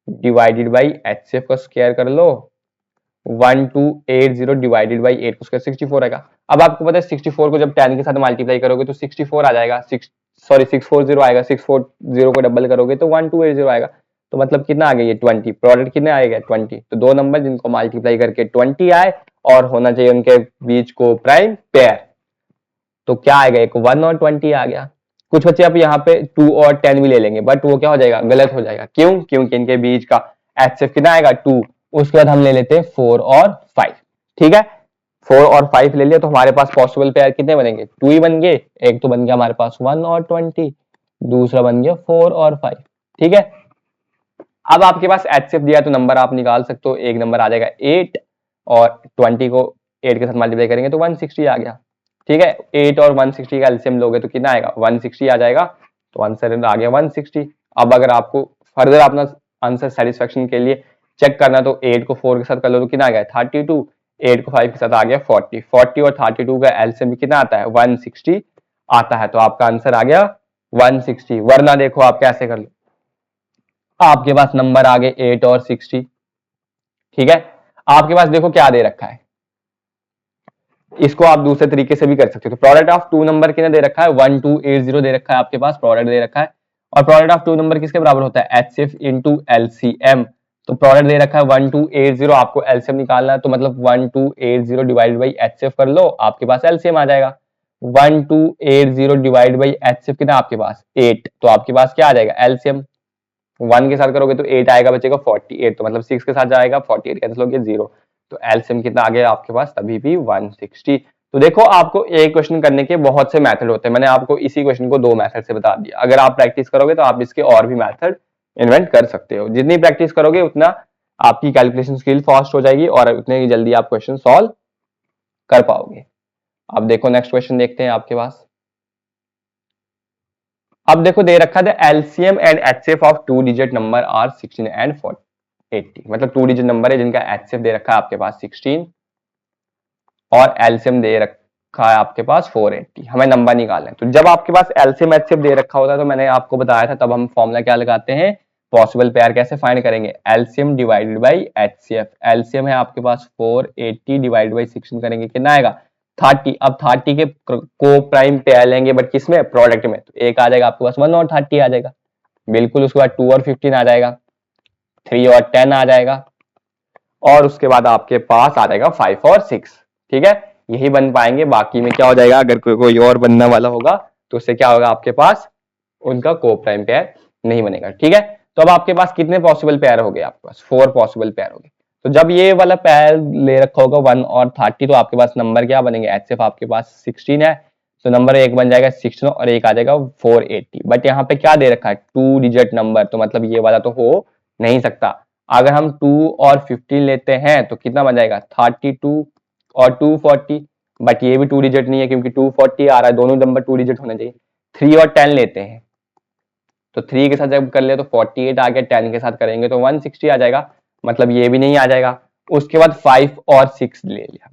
डिवाइडेड बाई HCF का स्क्वायर कर लो, 1280 डिवाइडेड बाई 8 को स्क्वायर 64 आएगा। अब आपको पता है 64 को जब 10 के साथ मल्टीप्लाई करोगे तो 64 आ जाएगा, 640 आएगा, 640 को डबल करोगे तो 1280 आएगा। तो मतलब कितना आ गया ये 20, प्रोडक्ट कितने आएगा 20। तो दो नंबर जिनको मल्टीप्लाई करके 20 आए और होना चाहिए उनके बीच को प्राइम पेयर, तो क्या आएगा एक 1 और 20 आ गया। कुछ बच्चे आप यहाँ पे 2 और 10 भी ले लेंगे, बट वो क्या हो जाएगा गलत हो जाएगा, क्यों, क्योंकि इनके बीच का HCF कितना आएगा 2। उसके बाद हम ले लेते हैं 4 और 5, ठीक है। 4 और 5 ले लिया तो हमारे पास पॉसिबल पेयर कितने बनेंगे 2 ही बन गए। एक तो बन गया हमारे पास 1 और 20, दूसरा बन गया 4 और 5, ठीक है। अब आपके पास HCF दिया तो नंबर आप निकाल सकते हो, एक नंबर आ जाएगा 8 और 20 को 8 के साथ मल्टीप्लाई करेंगे तो 160 आ गया, ठीक है। 8 और 160 का एलसीएम लोगे तो कितना आएगा 160 आ जाएगा, तो आंसर आ गया 160। अब अगर आपको फर्दर अपना आंसर सेटिस्फेक्शन के लिए चेक करना तो 8 को 4 के साथ कर लो तो कितना आ गया 32, 8 को 5 के साथ आ गया 40, 40 और 32 का एलसीएम कितना आता है 160 आता है। तो आपका आंसर आ गया 160। वरना देखो आप कैसे कर लो, आपके पास नंबर आ गए 8 और 60, ठीक है। आपके पास देखो क्या दे रखा है, इसको आप दूसरे तरीके से भी कर सकते हो। तो प्रोडक्ट ऑफ 2 नंबर कितना दे रखा है 1280 दे रखा है आपके पास, प्रोडक्ट दे रखा है और प्रोडक्ट ऑफ टू नंबर किसके बराबर होता है, HCF इंटू LCM। तो प्रोडक्ट दे रखा है 1280, आपको LCM निकालना है, तो मतलब 1280 डिवाइडेड बाई HCF कर लो, आपके पास LCM आ जाएगा। 1280 डिवाइड बाई HCF कितना आपके पास 8, तो आपके पास क्या आ जाएगा LCM। 1 के साथ करोगे तो 8 आएगा, बचेगा 48, तो मतलब 6 के साथ जाएगा 48 कैंसिल हो गया 0, तो LCM कितना आ गया आपके पास तभी भी 160। तो देखो आपको एक क्वेश्चन करने के बहुत से मेथड होते हैं, मैंने आपको इसी क्वेश्चन को 2 मेथड से बता दिया। अगर आप प्रैक्टिस करोगे तो आप इसके और भी मेथड इन्वेंट कर सकते हो। जितनी प्रैक्टिस करोगे उतना आपकी कैलकुलेशन स्किल फास्ट हो जाएगी और उतने जल्दी आप क्वेश्चन सॉल्व कर पाओगे। अब देखो नेक्स्ट क्वेश्चन देखते हैं आपके पास। अब देखो दे रखा था LCM and HCF of 2 digit number are 16 and 80, मतलब 2 डिजिट नंबर है जिनका HCF दे रखा है आपके पास 16 और LCM दे रखा है आपके पास 480। हमें नंबर निकालना है। तो जब आपके पास LCM HCF दे रखा होता है तो मैंने आपको बताया था, तब हम फॉर्मूला क्या लगाते हैं, पॉसिबल पेयर कैसे फाइंड करेंगे, LCM divided by HCF। LCM है आपके पास 480 डिवाइड बाई 16 करेंगे कितना आएगा 30। अब 30 के को प्राइम पेयर लेंगे बट किसमें, प्रोडक्ट में, तो एक आ जाएगा आपके पास 1 और 30 आ जाएगा बिल्कुल। उसके बाद 2 और 15 आ जाएगा, 3 और 10 आ जाएगा, और उसके बाद आपके पास आ जाएगा 5 और 6। ठीक है, यही बन पाएंगे, बाकी में क्या हो जाएगा, अगर कोई और बनने वाला होगा तो उससे क्या होगा, आपके पास उनका को प्राइम पेयर नहीं बनेगा। ठीक है, तो अब आपके पास कितने पॉसिबल पेयर हो गए, आपके पास 4 पॉसिबल पेयर हो गए। तो जब ये वाला पेयर ले रखा होगा 1 और 30, तो आपके पास नंबर क्या बनेंगे, HCF आपके पास 16 है, तो नंबर एक बन जाएगा 16 और एक आ जाएगा 480। बट यहाँ पे क्या दे रखा है 2 डिजिट नंबर, तो मतलब ये वाला तो हो नहीं सकता। अगर हम 2 और 15 लेते हैं तो कितना बन जाएगा 32 और 240, बट ये भी 2 डिजिट नहीं है क्योंकि 240 आ रहा है, दोनों नंबर 2 डिजिट होने चाहिए। 3 और 10 लेते हैं तो 3 के साथ जब कर ले तो 48 आ गया, 10 के साथ करेंगे तो 160 आ जाएगा, मतलब ये भी नहीं आ जाएगा। उसके बाद 5 और 6 ले लिया,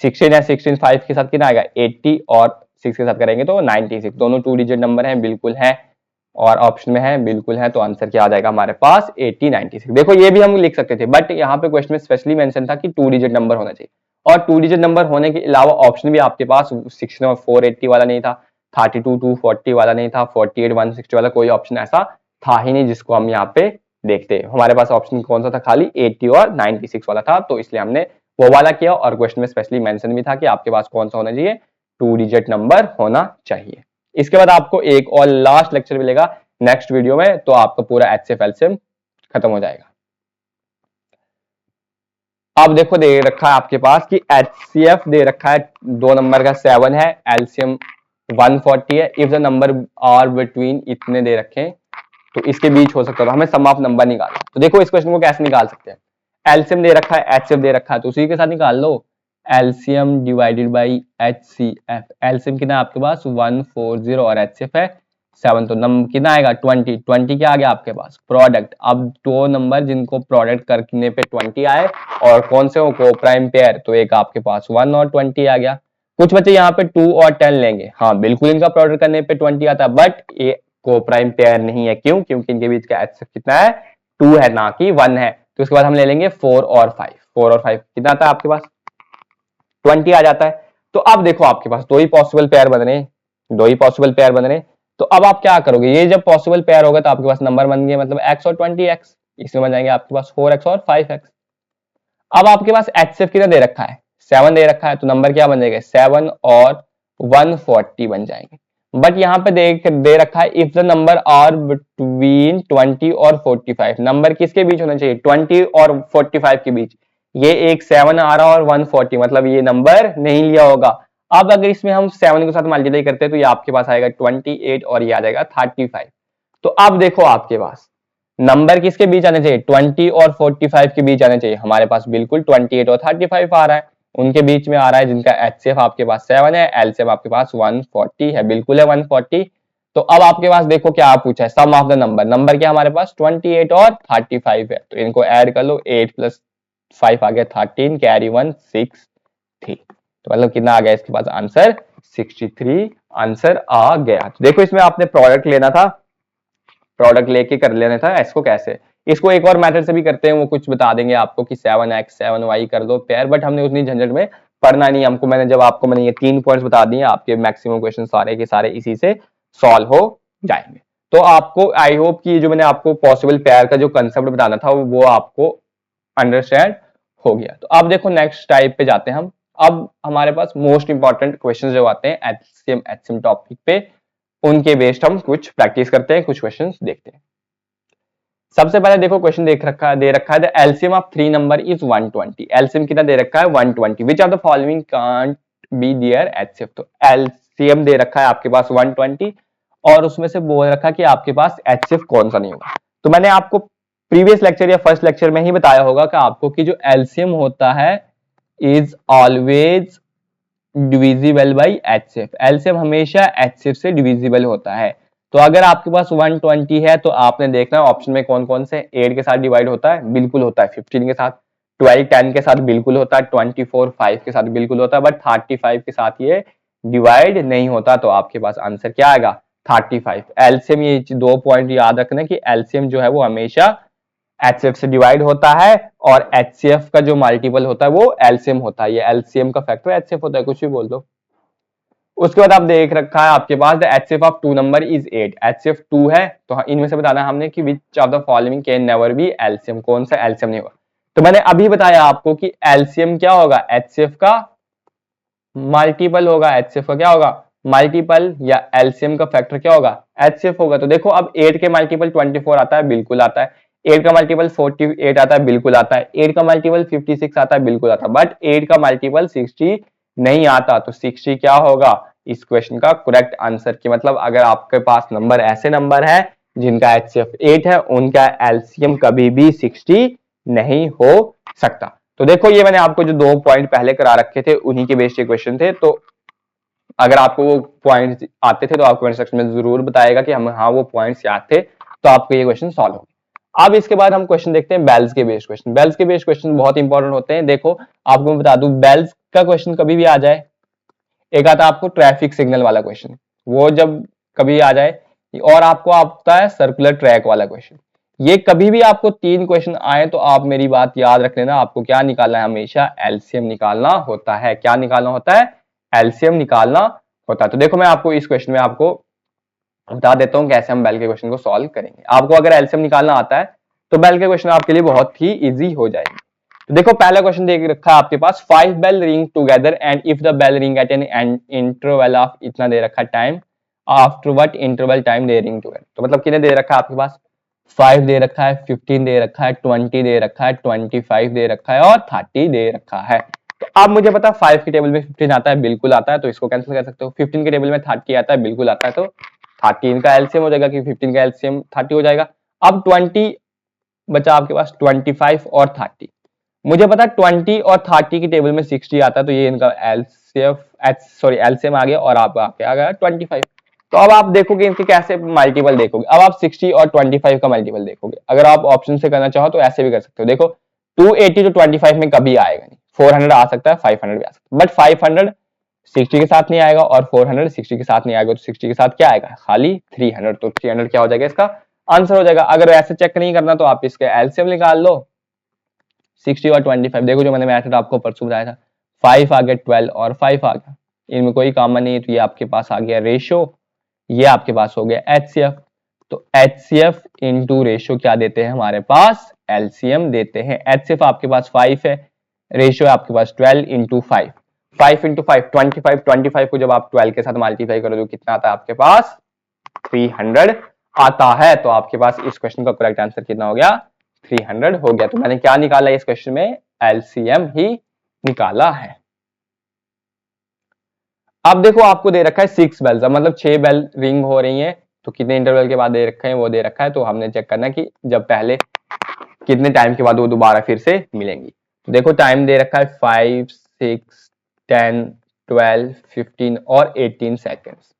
16 है, 16 5 के साथ कितना आएगा 80 और 6 के साथ करेंगे तो 96, दोनों 2 डिजिट नंबर हैं बिल्कुल है, और ऑप्शन में है बिल्कुल है, तो आंसर क्या आ जाएगा हमारे पास 80 96। देखो ये भी हम लिख सकते थे बट यहाँ पे क्वेश्चन में स्पेशली मेंशन था कि 2 डिजिट नंबर होना चाहिए, और 2 डिजिट नंबर होने के अलावा ऑप्शन भी आपके पास 16 और 480 वाला नहीं था, 32 240 वाला नहीं था, 48 160 वाला कोई ऑप्शन ऐसा था ही नहीं जिसको हम यहाँ पे देखते। हमारे पास ऑप्शन कौन सा था, खाली 80 और 96 वाला था, तो इसलिए हमने वो वाला किया, और क्वेश्चन में स्पेशली मेंशन भी था कि आपके पास कौन सा होना चाहिए, 2 डिजिट नंबर होना चाहिए। इसके बाद आपको एक और लास्ट लेक्चर मिलेगा नेक्स्ट वीडियो में, तो आपका पूरा HCF LCM खत्म हो जाएगा। अब देखो दे रखा है आपके पास कि HCF दे रखा है 2 नंबर का 7 है, LCM 140 है, if the number are between इतने दे रखे तो इसके बीच हो सकता है, तो हमें सम ऑफ नंबर निकालना। तो देखो इस क्वेश्चन को कैसे निकाल सकते हैं, LCM दे रखा है, HCF दे रखा है, तो उसी के साथ निकाल लो, LCM divided by HCF। LCM कितना आपके पास 140 और HCF है 7, तो नंबर कितना आएगा 20। 20 क्या आ गया आपके पास प्रोडक्ट। अब 2 नंबर जिनको प्रोडक्ट करने पे 20 आए और कौन से हो को प्राइम पेयर, तो एक आपके पास 1 और 20 आ गया। कुछ बच्चे यहाँ पे 2 और 10 लेंगे, हाँ बिल्कुल इनका प्रोडक्ट करने पे 20 आता है, बट ये को प्राइम पेयर नहीं है, क्यों, क्योंकि इनके बीच का HCF कितना है 2 है ना कि 1 है। तो उसके बाद हम ले लेंगे 4 और 5, 4 और 5 कितना आता है आपके पास 20 आ जाता है। तो अब देखो आपके पास दो ही पॉसिबल पेयर बन रहे हैं, दो ही पॉसिबल पेयर बन रहे हैं, तो अब आप क्या करोगे, ये जब पॉसिबल पेयर होगा तो आपके पास नंबर बन गए, मतलब x और 20x, इसमें बन जाएंगे आपके पास 4x और 5x। अब आपके पास HCF कितना दे रखा है 7 दे रखा है, तो नंबर क्या बन जाएगा 7 और 140 बन जाएंगे। बट यहाँ पे दे रखा है if the number are between 20 और 45, नंबर किसके बीच होना चाहिए 20 और 45 के बीच। ये एक 7 आ रहा और 140, मतलब ये नंबर नहीं लिया होगा। अब अगर इसमें हम 7 के साथ मल्टीप्लाई करते हैं तो ये आपके पास आएगा 28 और ये आ जाएगा 35। तो अब देखो आपके पास नंबर किसके बीच आने चाहिए 20 और 45 के बीच आने चाहिए, हमारे पास बिल्कुल 28 और 35 आ रहा है, उनके बीच में आ रहा है, जिनका HCF आपके पास 7 है, LCM आपके पास 140 है, बिल्कुल है 140। तो अब आपके पास देखो क्या पूछा है सम ऑफ द नंबर, नंबर क्या हमारे पास 28 और 35 है, तो इनको ऐड कर लो, 8 + 5 आ गया 13, कैरी 1 6 3, तो मतलब कितना आ गया इसके पास आंसर 63 आंसर आ गया। तो देखो इसमें आपने प्रोडक्ट लेना था, प्रोडक्ट लेके कर लेना था इसको कैसे, इसको एक और मेथड से भी करते हैं, वो कुछ बता देंगे आपको कि 7x 7y कर दो पेयर, बट हमने उतनी झंझट में पढ़ना नहीं हमको। मैंने ये 3 पॉइंट्स बता दिए, आपके मैक्सिमम क्वेश्चन सारे के सारे इसी से सॉल्व हो जाएंगे। तो आपको आई होप कि जो मैंने आपको पॉसिबल पेयर का जो कंसेप्ट बताना था वो आपको अंडरस्टैंड हो गया। तो अब देखो नेक्स्ट टाइप पे जाते हैं हम। अब हमारे पास मोस्ट इंपॉर्टेंट क्वेश्चंस जो आते हैं एचसीएम एचसीएम टॉपिक पे, उनके बेस्ड हम कुछ प्रैक्टिस करते हैं, कुछ क्वेश्चंस देखते हैं। सबसे पहले देखो क्वेश्चन दे रखा है the LCM of 3 number is 120। LCM कितना दे रखा है 120, which of the following can't be there HCF. तो एलसीएम दे रखा है आपके पास 120 और उसमें से बोल रखा है कि आपके पास एचसीएफ कौन सा नहीं होगा। तो मैंने आपको प्रीवियस लेक्चर या फर्स्ट लेक्चर में ही बताया होगा कि आपको कि जो एलसीएम होता है is always divisible by HCF. LCM हमेशा एचसीएफ से डिविजिबल होता है। तो अगर आपके पास 120 है तो आपने देखना है ऑप्शन में कौन कौन से 8 के साथ डिवाइड होता है, बिल्कुल होता है। 15 के साथ, 12 10 के साथ बिल्कुल होता है, 24 5 के साथ बिल्कुल होता है, बट 35 के साथ ये डिवाइड नहीं होता। तो आपके पास आंसर क्या आएगा 35। एलसीएम, ये 2 पॉइंट याद रखना कि एलसीएम जो है वो हमेशा एचसीएफ से डिवाइड होता है और एचसीएफ का जो मल्टीपल होता है वो एलसीएम होता है। ये एलसीएम का फैक्टर एचसीएफ होता है, कुछ भी बोल दो। उसके बाद आप देख रखा है आपके पास the HCF of 2 number is 8। HCF 2 है तो इनमें से बताना हमने कि which of the following can never be LCM, कौन सा एलसीएम नहीं होगा। तो मैंने अभी बताया आपको कि एलसीएम क्या होगा, एचसीएफ का मल्टीपल होगा। एचसीएफ का क्या होगा मल्टीपल, या एलसीएम का फैक्टर क्या होगा एचसीएफ होगा। तो देखो अब 8 के मल्टीपल 24 आता है, बिल्कुल आता है। 8 का मल्टीपल 48 आता है, बिल्कुल आता है। 8 का मल्टीपल 56 आता है, बिल्कुल आता है। बट 8 का मल्टीपल 60 नहीं आता। तो 60 क्या होगा इस क्वेश्चन का करेक्ट आंसर। की मतलब अगर आपके पास नंबर ऐसे नंबर है जिनका एचसीएफ 8 है, उनका एलसीएम कभी भी 60 नहीं हो सकता। तो देखो ये मैंने आपको जो 2 पॉइंट पहले करा रखे थे उन्हीं के बेस्ड क्वेश्चन थे। तो अगर आपको वो पॉइंट्स आते थे तो आप कमेंट सेक्शन में जरूर बताएगा कि हम हाँ वो पॉइंट्स याद थे, तो आपको ये क्वेश्चन सॉल्व हो। अब इसके बाद हम क्वेश्चन देखते हैं बेल्स के बेस्ड क्वेश्चन। बेल्स के बेस्ड क्वेश्चन बहुत इंपॉर्टेंट होते हैं। देखो आपको मैं बता दूं, बेल्स का क्वेश्चन कभी भी आ जाए, एक आता है आपको ट्रैफिक सिग्नल वाला क्वेश्चन, वो जब कभी आ जाए, और आपको आता है सर्कुलर ट्रैक वाला क्वेश्चन। ये कभी भी आपको 3 क्वेश्चन आए तो आप मेरी बात याद रख लेना, आपको क्या निकालना है, हमेशा एलसीएम निकालना होता है। क्या निकालना होता है, एलसीएम निकालना होता है। तो देखो मैं आपको इस क्वेश्चन में आपको बता देता हूं कैसे हम बेल के क्वेश्चन को सॉल्व करेंगे। आपको अगर एलसीएम निकालना आता है तो बेल के क्वेश्चन आपके लिए बहुत ही इजी हो जाएंगे। तो देखो पहला क्वेश्चन देख रखा है आपके पास, 5 bell ring together and if the bell ring at an interval of इतना दे रखा है time, after what interval time they ring together. तो मतलब कितने दे रखा है आपके पास, 5 दे रखा है, 15 दे रखा है, 20 दे रखा है, 25 दे रखा है और 30 दे रखा है। तो अब मुझे पता 5 के टेबल में 15 आता है, बिल्कुल आता है, तो इसको कैंसिल कर सकते हो। 15 के टेबल में 30 आता है, बिल्कुल आता है, तो 30 का एलसीएम हो जाएगा कि 15 का एलसीएम 30 हो जाएगा। अब 20 बचा आपके पास, 25 और 30। मुझे पता 20 और 30 की टेबल में 60 आता है, तो ये इनका एलसीएम आ गया और आपका आ गया 25। तो अब आप देखोगे इनके कैसे मल्टीपल देखोगे। अब आप 60 और 25 का मल्टीपल देखोगे। अगर आप ऑप्शन से करना चाहो तो ऐसे भी कर सकते हो। देखो 280 तो 25 में कभी आएगा नहीं, 400 आ सकता है, 500 भी आ सकता है, बट 500 60 के साथ नहीं आएगा और 400 60 के साथ नहीं आएगा। तो 60 के साथ क्या आएगा, खाली 300। तो 300 क्या हो जाएगा, इसका आंसर हो जाएगा। अगर ऐसे चेक नहीं करना तो आप इसके एलसीएम निकाल लो, 60 और 25। देखो जो मैंने मेथड आपको परसों बताया था, 5 आ गया, 12 और 5 आ गया, इनमें कोई कॉमन नहीं है, तो ये आपके पास आ गया रेशो, ये आपके पास हो गया एचसीएफ। तो एचसीएफ इंटू रेशो क्या देते हैं हमारे पास, एलसीएम देते हैं। एचसीएफ आपके पास 5 है, रेशो आपके पास 12 इंटू 5, 5 इंटू 5 25, 25 को जब आप 12 के साथ मल्टीप्लाई करो तो कितना आता है आपके पास, 300 आता है। तो आपके पास इस क्वेश्चन का करेक्ट आंसर कितना हो गया, 300 हो गया। तो मैंने क्या निकाला इस क्वेश्चन में, एलसीएम ही निकाला है। अब देखो आपको दे रखा है 6 बेल्स, मतलब 6 बेल रिंग हो रही हैं, तो कितने इंटरवल के बाद दे रखे हैं वो दे रखा है। तो हमने चेक करना कि जब पहले कितने टाइम के बाद वो दोबारा फिर से मिलेंगी। तो देखो टाइम दे रखा है 5 6 10 12 15 और 18 सेकेंड्स।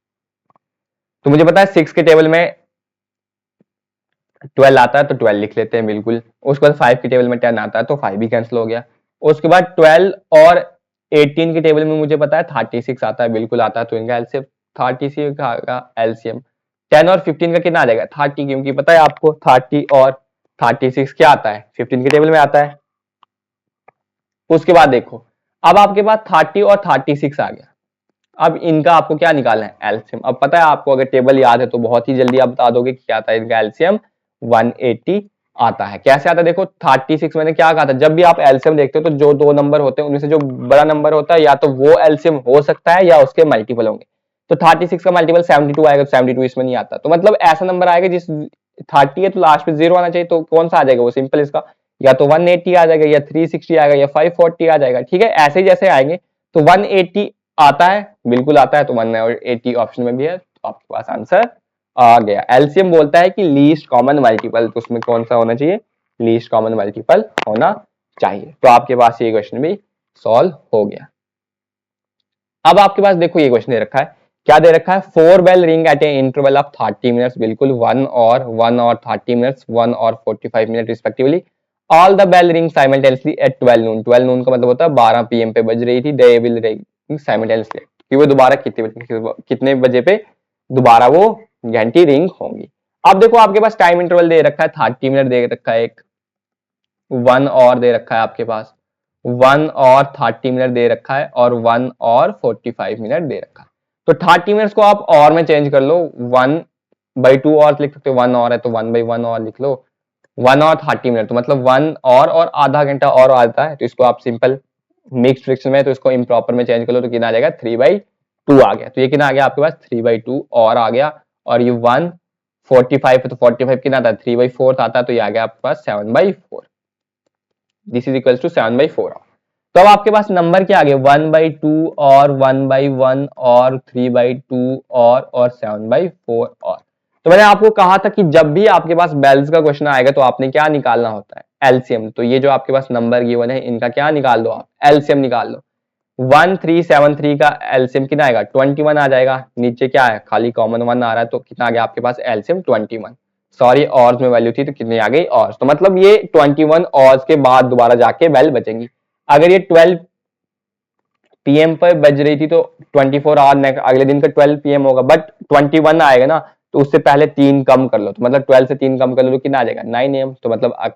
तो मुझे पता है 6 के टेबल में 12 आता है तो 12 लिख लेते हैं, बिल्कुल। उसके बाद 5 के टेबल में 10 आता है तो 5 भी कैंसिल हो गया। उसके बाद 12 और 18 के टेबल में मुझे पता है 36 आता है, बिल्कुल आता है, तो इनका एलसीएम 36 का एलसीएम। 10 और 15 का कितना आ जाएगा, 30, क्योंकि पता है आपको 30 और 36 क्या आता है, 15 के टेबल में आता है। उसके बाद देखो अब आपके पास 30 और 36 आ गया, अब इनका आपको क्या निकालना है, एलसीएम। अब पता है आपको, अगर टेबल याद है तो बहुत ही जल्दी आप बता दोगे कि क्या आता है इनका एलसीएम, 180 आता है। कैसे आता है देखो, 36 मैंने क्या कहा था, जब भी आप एलसीएम देखते हो तो जो दो नंबर होते हैं उनमें से जो बड़ा नंबर होता है या तो वो एलसीएम हो सकता है या उसके मल्टीपल होंगे। तो 36 का मल्टीपल 72 आएगा, तो 72 इसमें नहीं आता। तो मतलब ऐसा नंबर आएगा जिस 30 है तो लास्ट में 0 आना चाहिए, तो कौन सा आ जाएगा वो, सिंपल इसका या तो 180 आ जाएगा या 360 आएगा या 540 आ जाएगा। ठीक है, ऐसे ही जैसे आएंगे तो 180 आता है, बिल्कुल आता है, तो 180 ऑप्शन में भी है, तो आपके पास आंसर आ गया। एलसीएम बोलता है कि लीस्ट कॉमन मल्टीपल, तो उसमें कौन सा होना चाहिए, लीस्ट कॉमन मल्टीपल होना चाहिए। तो आपके पास ये क्वेश्चन भी सॉल्व हो गया। अब आपके पास देखो ये क्वेश्चन दे रखा है, क्या दे रखा है, 4 bell ring at a interval of 30 minutes, बिल्कुल 1 और 30 मिनट्स, 1 और 45 minute respectively. All the bell ring simultaneously at 12 noon, 12 noon का मतलब होता है 12 पीएम पे बज रही थी, दे विल रिंग साइमल्टेनियसली, कि वो दोबारा कितने बजे पे दोबारा वो घंटी रिंग होंगी। अब देखो आपके पास टाइम इंटरवल दे रखा है 30 मिनट दे रखा है, एक 1 और दे रखा है आपके पास, 1 और 30 मिनट दे रखा है, और 1 और 45 मिनट दे रखा है। तो 30 मिनट्स को आप और में चेंज कर लो, 1/2 और लिख सकते हो, 1 और है तो 1/1 और लिख लो, 1 और 30 मिनट तो मतलब 1 और आधा घंटा और आता है, तो इसको आप सिंपल मिक्स फ्रिक्शन में, तो इसको इम्प्रॉपर में चेंज कर लो, तो कितना आ जाएगा, 3/2 आ गया। तो ये कितना आ गया आपके पास, 3/2 और आ गया, और ये 145 है तो 45 कितना आता है, 3/4 आता है, तो ये आ गया आपके पास 7/4। This is equal to 7/4। तो अब आपके पास नंबर क्या आ गया, 1/2 और 1/1 और 3/2 और 7/4 और। तो मैंने आपको कहा था कि जब भी आपके पास बेल्स का क्वेश्चन आएगा तो आपने क्या निकालना होता है, एलसीएम। तो ये जो आपके पास नंबर गिवन है इनका क्या निकाल दो आप, एलसीएम निकाल लो। 1373 का एलसीएम कितना आएगा, 21 आ जाएगा। नीचे क्या है, खाली कॉमन 1 आ रहा है, तो कितना आ गया आपके पास एलसीएम, 21। सॉरी और में वैल्यू थी तो कितनी आ गई, और। तो मतलब ये 21 और के बाद दोबारा जाके बेल बचेंगी। अगर ये 12 पीएम पर बज रही थी तो 24 आवर अगले दिन का 12 पीएम होगा, बट 21 आएगा ना, तो उससे पहले 3 कम कर लो, तो मतलब 12 से 3 कम कर लो तो कितना आ जाएगा, 9 AM। तो मतलब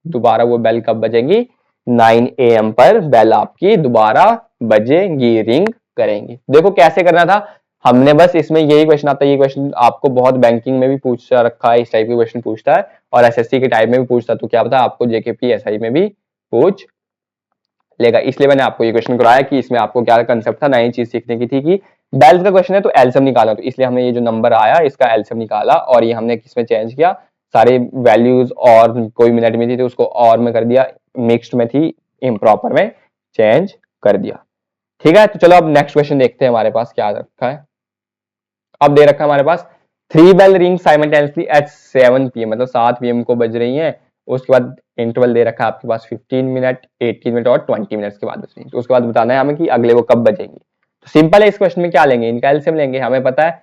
दोबारा वो बेल कब बजेगी, 9 AM पर बेल आपकी दोबारा बजेगी, रिंग करेंगी। देखो कैसे करना था, हमने बस इसमें यही क्वेश्चन आता है, ये क्वेश्चन आपको बहुत बैंकिंग में भी पूछ रखा है, इस टाइप के क्वेश्चन पूछता है, और एसएससी के टाइप में भी पूछता है, तो क्या पता आपको जेकेपी एसआई में भी पूछ लेगा। इसलिए मैंने आपको ये क्वेश्चन कराया कि इसमें आपको क्या कंसेप्ट था, नई चीज सीखने की थी कि बेल्स का क्वेश्चन है तो एलसीएम निकाला, तो इसलिए हमने ये जो नंबर आया इसका एलसीएम निकाला, और ये हमने किसमें चेंज किया, सारे वैल्यूज और कोई मिनट में थी तो उसको और में कर दिया, मिक्स्ड में थी इम्प्रॉपर में चेंज कर दिया। ठीक है, तो चलो अब नेक्स्ट क्वेश्चन देखते हैं हमारे पास क्या रखा है। अब दे रखा है हमारे पास 3 bell ring simultaneously at 7 PM, मतलब 7 PM को बज रही है। उसके बाद इंटरवल दे रखा है आपके पास 15 मिनट, 18 मिनट और 20 मिनट्स के बाद बज रही है। तो उसके बाद बताना है हमें कि अगले वो कब बजेंगी। तो सिंपल है, इस क्वेश्चन में क्या लेंगे, इनका एलसीएम लेंगे। हमें पता है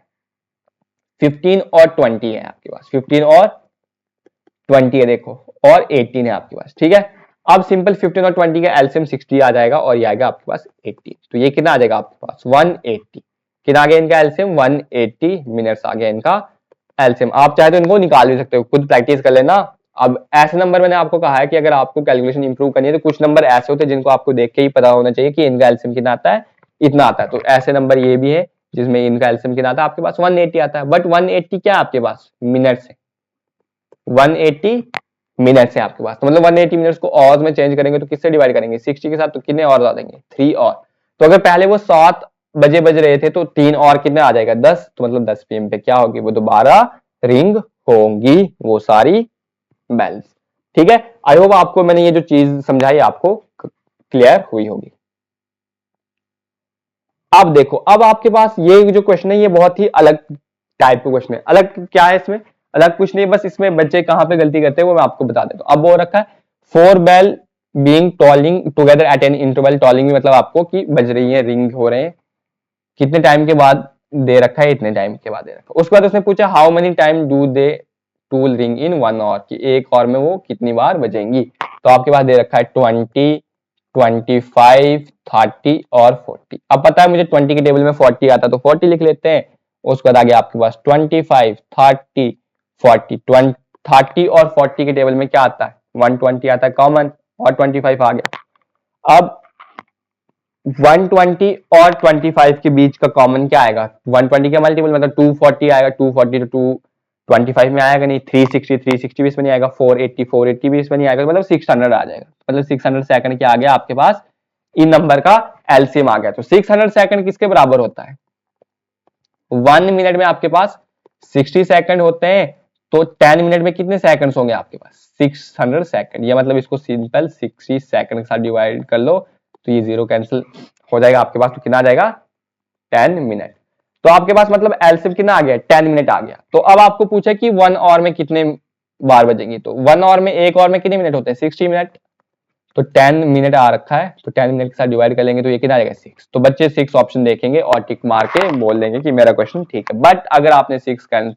15 और 20 है आपके पास, 15 और 20 है देखो, और 18 है आपके पास। ठीक है, अब सिंपल 15 और 20 का एलसीएम 60 आ जाएगा, और ये आएगा आपके पास 80। तो ये कितना आ जाएगा आपके पास, 180। कितना आ गया इनका एलसीएम, 180 मिनट्स आ गया इनका एलसीएम। आप चाहे तो इनको निकाल भी सकते हो, खुद प्रैक्टिस कर लेना। अब ऐसे नंबर मैंने आपको कहा है कि अगर आपको कैलकुलेशन इंप्रूव करनी है तो कुछ नंबर ऐसे होते हैं जिनको आपको देख के ही पता होना चाहिए कि इनका एलसीएम कितना आता है, इतना आता है। तो ऐसे नंबर ये भी है जिसमें इनका एलसीएम कितना आता है, आपके पास 180 आता है, बट 180 क्या है आपके पास, मिनट्स है, 180 मिनट्स है आपके पास। तो मतलब 180 मिनट्स को आवर्स में चेंज करेंगे तो किससे डिवाइड करेंगे, 60 के साथ, तो कितने और ला देंगे, 3 और। तो अगर पहले वो 7 बजे बज रहे थे तो 3 और कितने आ जाएगा, 10। तो मतलब 10 PM पे क्या होगी, वो दोबारा रिंग होंगी वो सारी बेल्स। ठीक है, आई होप आपको मैंने ये जो चीज समझाई आपको क्लियर हुई होगी। अब देखो, अब आपके पास ये जो क्वेश्चन है ये बहुत ही अलग टाइप का क्वेश्चन है। अलग क्या है इसमें, अलग कुछ नहीं, बस इसमें बच्चे कहां पे गलती करते हैं वो मैं आपको बता देता हूं। अब वो रखा है 4 bell being tolling together at an interval, tolling मतलब आपको कि बज रही है, रिंग हो रहे हैं, कितने टाइम के बाद दे रखा है, इतने टाइम के बाद दे रखा है। उसके बाद उसने पूछा how many time do they toll ring in 1 hour, कि 1 आवर में वो कितनी बार बजेंगी। तो आपके पास दे रखा है 20, 25, 30 और 40। अब पता है मुझे 20 के टेबल में 40 आता है तो 40 लिख लेते हैं। उसके बाद आगे आपके पास 25, 30, 40, 30 और 40 के टेबल में क्या आता है, 120 आता है कॉमन, और 25 आ गया। अब 120 और 25 के बीच का कॉमन क्या आएगा? 120 का मल्टीपल मतलब 240 आएगा, 240 तो 225 में आएगा नहीं, 360 भी इसमें नहीं आएगा, 480 भी इसमें नहीं आएगा, मतलब 600 आ जाएगा। मतलब 600 सेकंड क्या आ गया आपके पास? इन नंबर का एलसीएम आ गया। तो 600 सेकंड किसके बराबर होता है? 1 मिनट में आपके पास 60 सेकंड होते हैं, तो 10 मिनट में कितने सेकंड्स होंगे आपके पास? 600 सेकंड। ये मतलब इसको सिंपल 60 सेकंड के साथ डिवाइड कर लो तो ये जीरो कैंसिल हो जाएगा आपके पास, तो कितना आ जाएगा? 10 मिनट। तो आपके पास मतलब एलसीएम कितना आ गया? 10 मिनट आ गया। तो अब आपको पूछे कि 1 आवर में कितने बार बजेंगी, तो 1 आवर में, 1 आवर में कितने मिनट होते हैं? 60 मिनट। तो 10 मिनट आ रखा है, तो 10 मिनट के साथ डिवाइड कर लेंगे तो ये कितना आ जाएगा? 6। तो बच्चे 6 ऑप्शन देखेंगे और टिक मार के बोल देंगे कि मेरा क्वेश्चन ठीक है। बट अगर आपने 6 का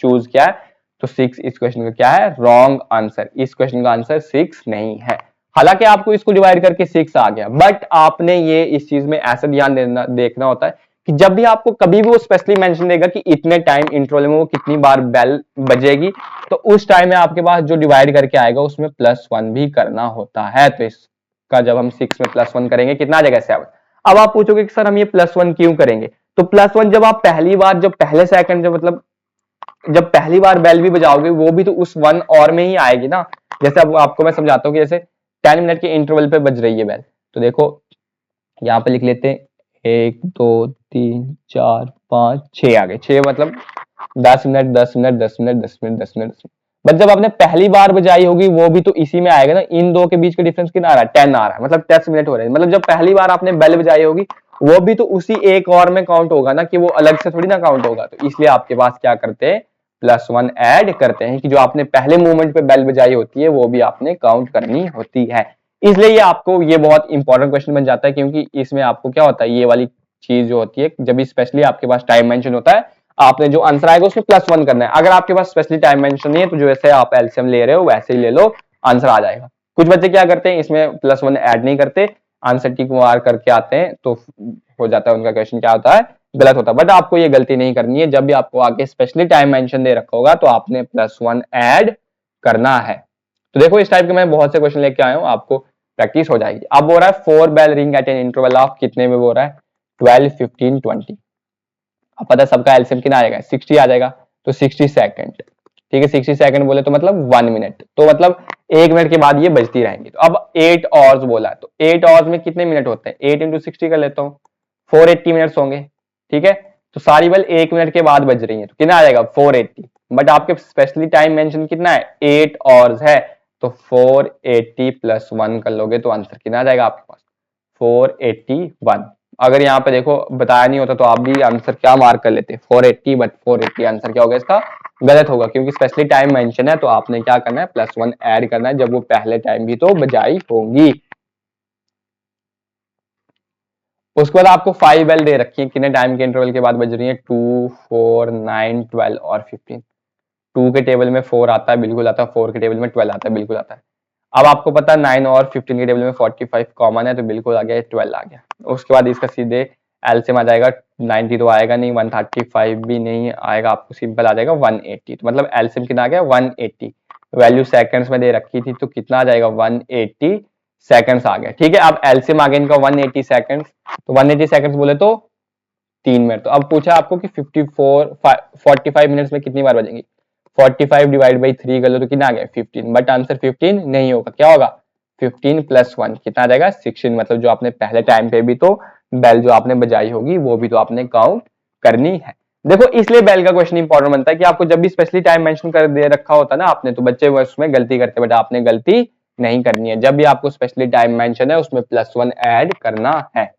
चूज किया है तो 6 इस क्वेश्चन का क्या है? Wrong answer. इस क्वेश्चन का आंसर 6 नहीं है। हालांकि आपको इसको डिवाइड करके 6 आ गया, बट आपने ये इस चीज में ऐसा ध्यान देखना होता है कि जब भी आपको कभी भी वो स्पेशली मेंशन देगा कि इतने टाइम इंटरवल में वो कितनी बार बेल बजेगी, तो उस टाइम में आपके पास जो डिवाइड करके आएगा उसमें +1 भी करना होता है। तो इसका जब हम 6 में +1 करेंगे कितना आ जाएगा? 7। अब आप पूछोगे कि सर हम ये +1 क्यों करेंगे? तो +1 जब आप पहली बार, जब पहले सेकंड, जब मतलब जब पहली बार बेल भी बजाओगे वो भी तो उस 1 आवर में ही आएगी ना। जैसे अब आपको मैं समझाता हूँ कि जैसे 10 मिनट के इंटरवल पे बज रही है बेल, तो देखो यहाँ पे लिख लेते हैं 1 2 3 4 5 6 आ गए। 6 मतलब 10 minute 10 minute 10 minute 10 minute 10 minute 10 minute. But जब आपने पहली बार बजाई होगी वो भी तो इसी में आएगा ना। इन दो के बीच का डिफरेंस कितना आ रहा है? 10 आ रहा है, मतलब 10 मिनट हो रहे हैं। मतलब जब पहली बार आपने बेल बजाई होगी वो भी तो उसी 1 आवर में काउंट होगा ना, कि वो अलग से थोड़ी ना काउंट होगा। तो इसलिए आपके पास क्या करते हैं? +1 ऐड करते हैं कि जो आपने पहले मूवमेंट पे बेल बजाई होती है वो भी आपने काउंट करनी होती है। इसलिए ये आपको ये बहुत इंपॉर्टेंट क्वेश्चन बन जाता है, क्योंकि इसमें आपको क्या होता है, ये वाली चीज जो होती है, जब स्पेशली आपके पास टाइम मेंशन होता है, आपने जो आंसर आएगा उसमें +1 करना है। अगर आपके पास स्पेशली टाइम मेंशन नहीं है तो जैसे आप एलसीएम ले रहे हो वैसे ही ले लो, आंसर आ जाएगा। कुछ बच्चे क्या करते हैं, इसमें +1 ऐड नहीं करते, आंसर टिक मार करके आते हैं, तो हो जाता है उनका क्वेश्चन क्या होता है? गलत होता है। बट आपको ये गलती नहीं करनी है। जब भी आपको आगे स्पेशली टाइम मेंशन दे रखा होगा तो आपने +1 ऐड करना है। तो देखो इस टाइप के मैं बहुत से क्वेश्चन लेके आया हूँ, आपको प्रैक्टिस हो जाएगी। अब हो रहा है 4 bell ring at an interval of कितने में हो रहा है? 12 15 20। अब पता है सबका एलसीएम कितना आएगा? 60 आ जाएगा। तो 60 सेकंड, ठीक है, 60 सेकंड बोले तो मतलब 1 मिनट, तो मतलब 1 मिनट के बाद ये बजती रहेंगी। तो अब 8 आवर्स बोला है, तो 8 आवर्स में कितने मिनट होते हैं? 8 इंटू 60 कर लेता हूँ, 480 मिनट्स होंगे, ठीक है। तो सारी बेल 1 मिनट के बाद बज रही है, तो कितना आ जाएगा? 480। बट आपके स्पेशली टाइम मेंशन कितना है? 8 आवर्स है, तो 480 + 1 कर लोगे तो आंसर कितना आ जाएगा आपके पास? 481। अगर यहाँ पे देखो बताया नहीं होता तो आप भी आंसर क्या मार्क कर लेते? 480। बट 480 आंसर क्या होगा इसका? गलत होगा, क्योंकि स्पेशली टाइम मेंशन है। तो आपने क्या करना है? +1 ऐड करना है, जब वो पहले टाइम भी तो बजाई होंगी। उसके बाद आपको 5 बेल दे रखी है, कितने टाइम के इंटरवल के बाद बज रही है? 2 4 9 12 और 15। 2 के टेबल में 4 आता है, बिल्कुल आता है। 4 के टेबल में 12 आता है, बिल्कुल आता है। अब आपको पता है 9 और 15 के टेबल में 45 कॉमन है, तो बिल्कुल आ गया, 12 आ गया। उसके बाद इसका सीधे एलसीएम आ जाएगा। 90 तो आएगा नहीं, 135 भी नहीं आएगा, आपको सिंपल आ जाएगा 180। तो मतलब एलसीएम कितना आ गया? 180। वैल्यू सेकंड्स में दे रखी थी, तो कितना आ जाएगा? 180 सेकंड्स आ गया, ठीक है। अब एलसीएम आ गया इनका 180 सेकंड्स, तो 180 सेकंड्स बोले तो 3 मिनट। तो अब पूछा आपको कि 45 मिनट्स में कितनी बार बजेंगी? 45 डिवाइड बाई 3 कर लो तो कितना आ गया? 15। बट आंसर 15 नहीं होगा, क्या होगा? 15 + 1 कितना आ जाएगा? 16। मतलब जो आपने पहले टाइम पे भी तो बेल जो आपने बजाई होगी वो भी तो आपने काउंट करनी है। देखो इसलिए बेल का क्वेश्चन इंपॉर्टेंट बनता है कि आपको जब भी स्पेशली टाइम मेंशन कर दे रखा होता है ना आपने, तो बच्चे उसमें गलती करते, बट आपने गलती नहीं करनी है। जब भी आपको स्पेशली टाइम मेंशन है उसमें +1 ऐड करना है।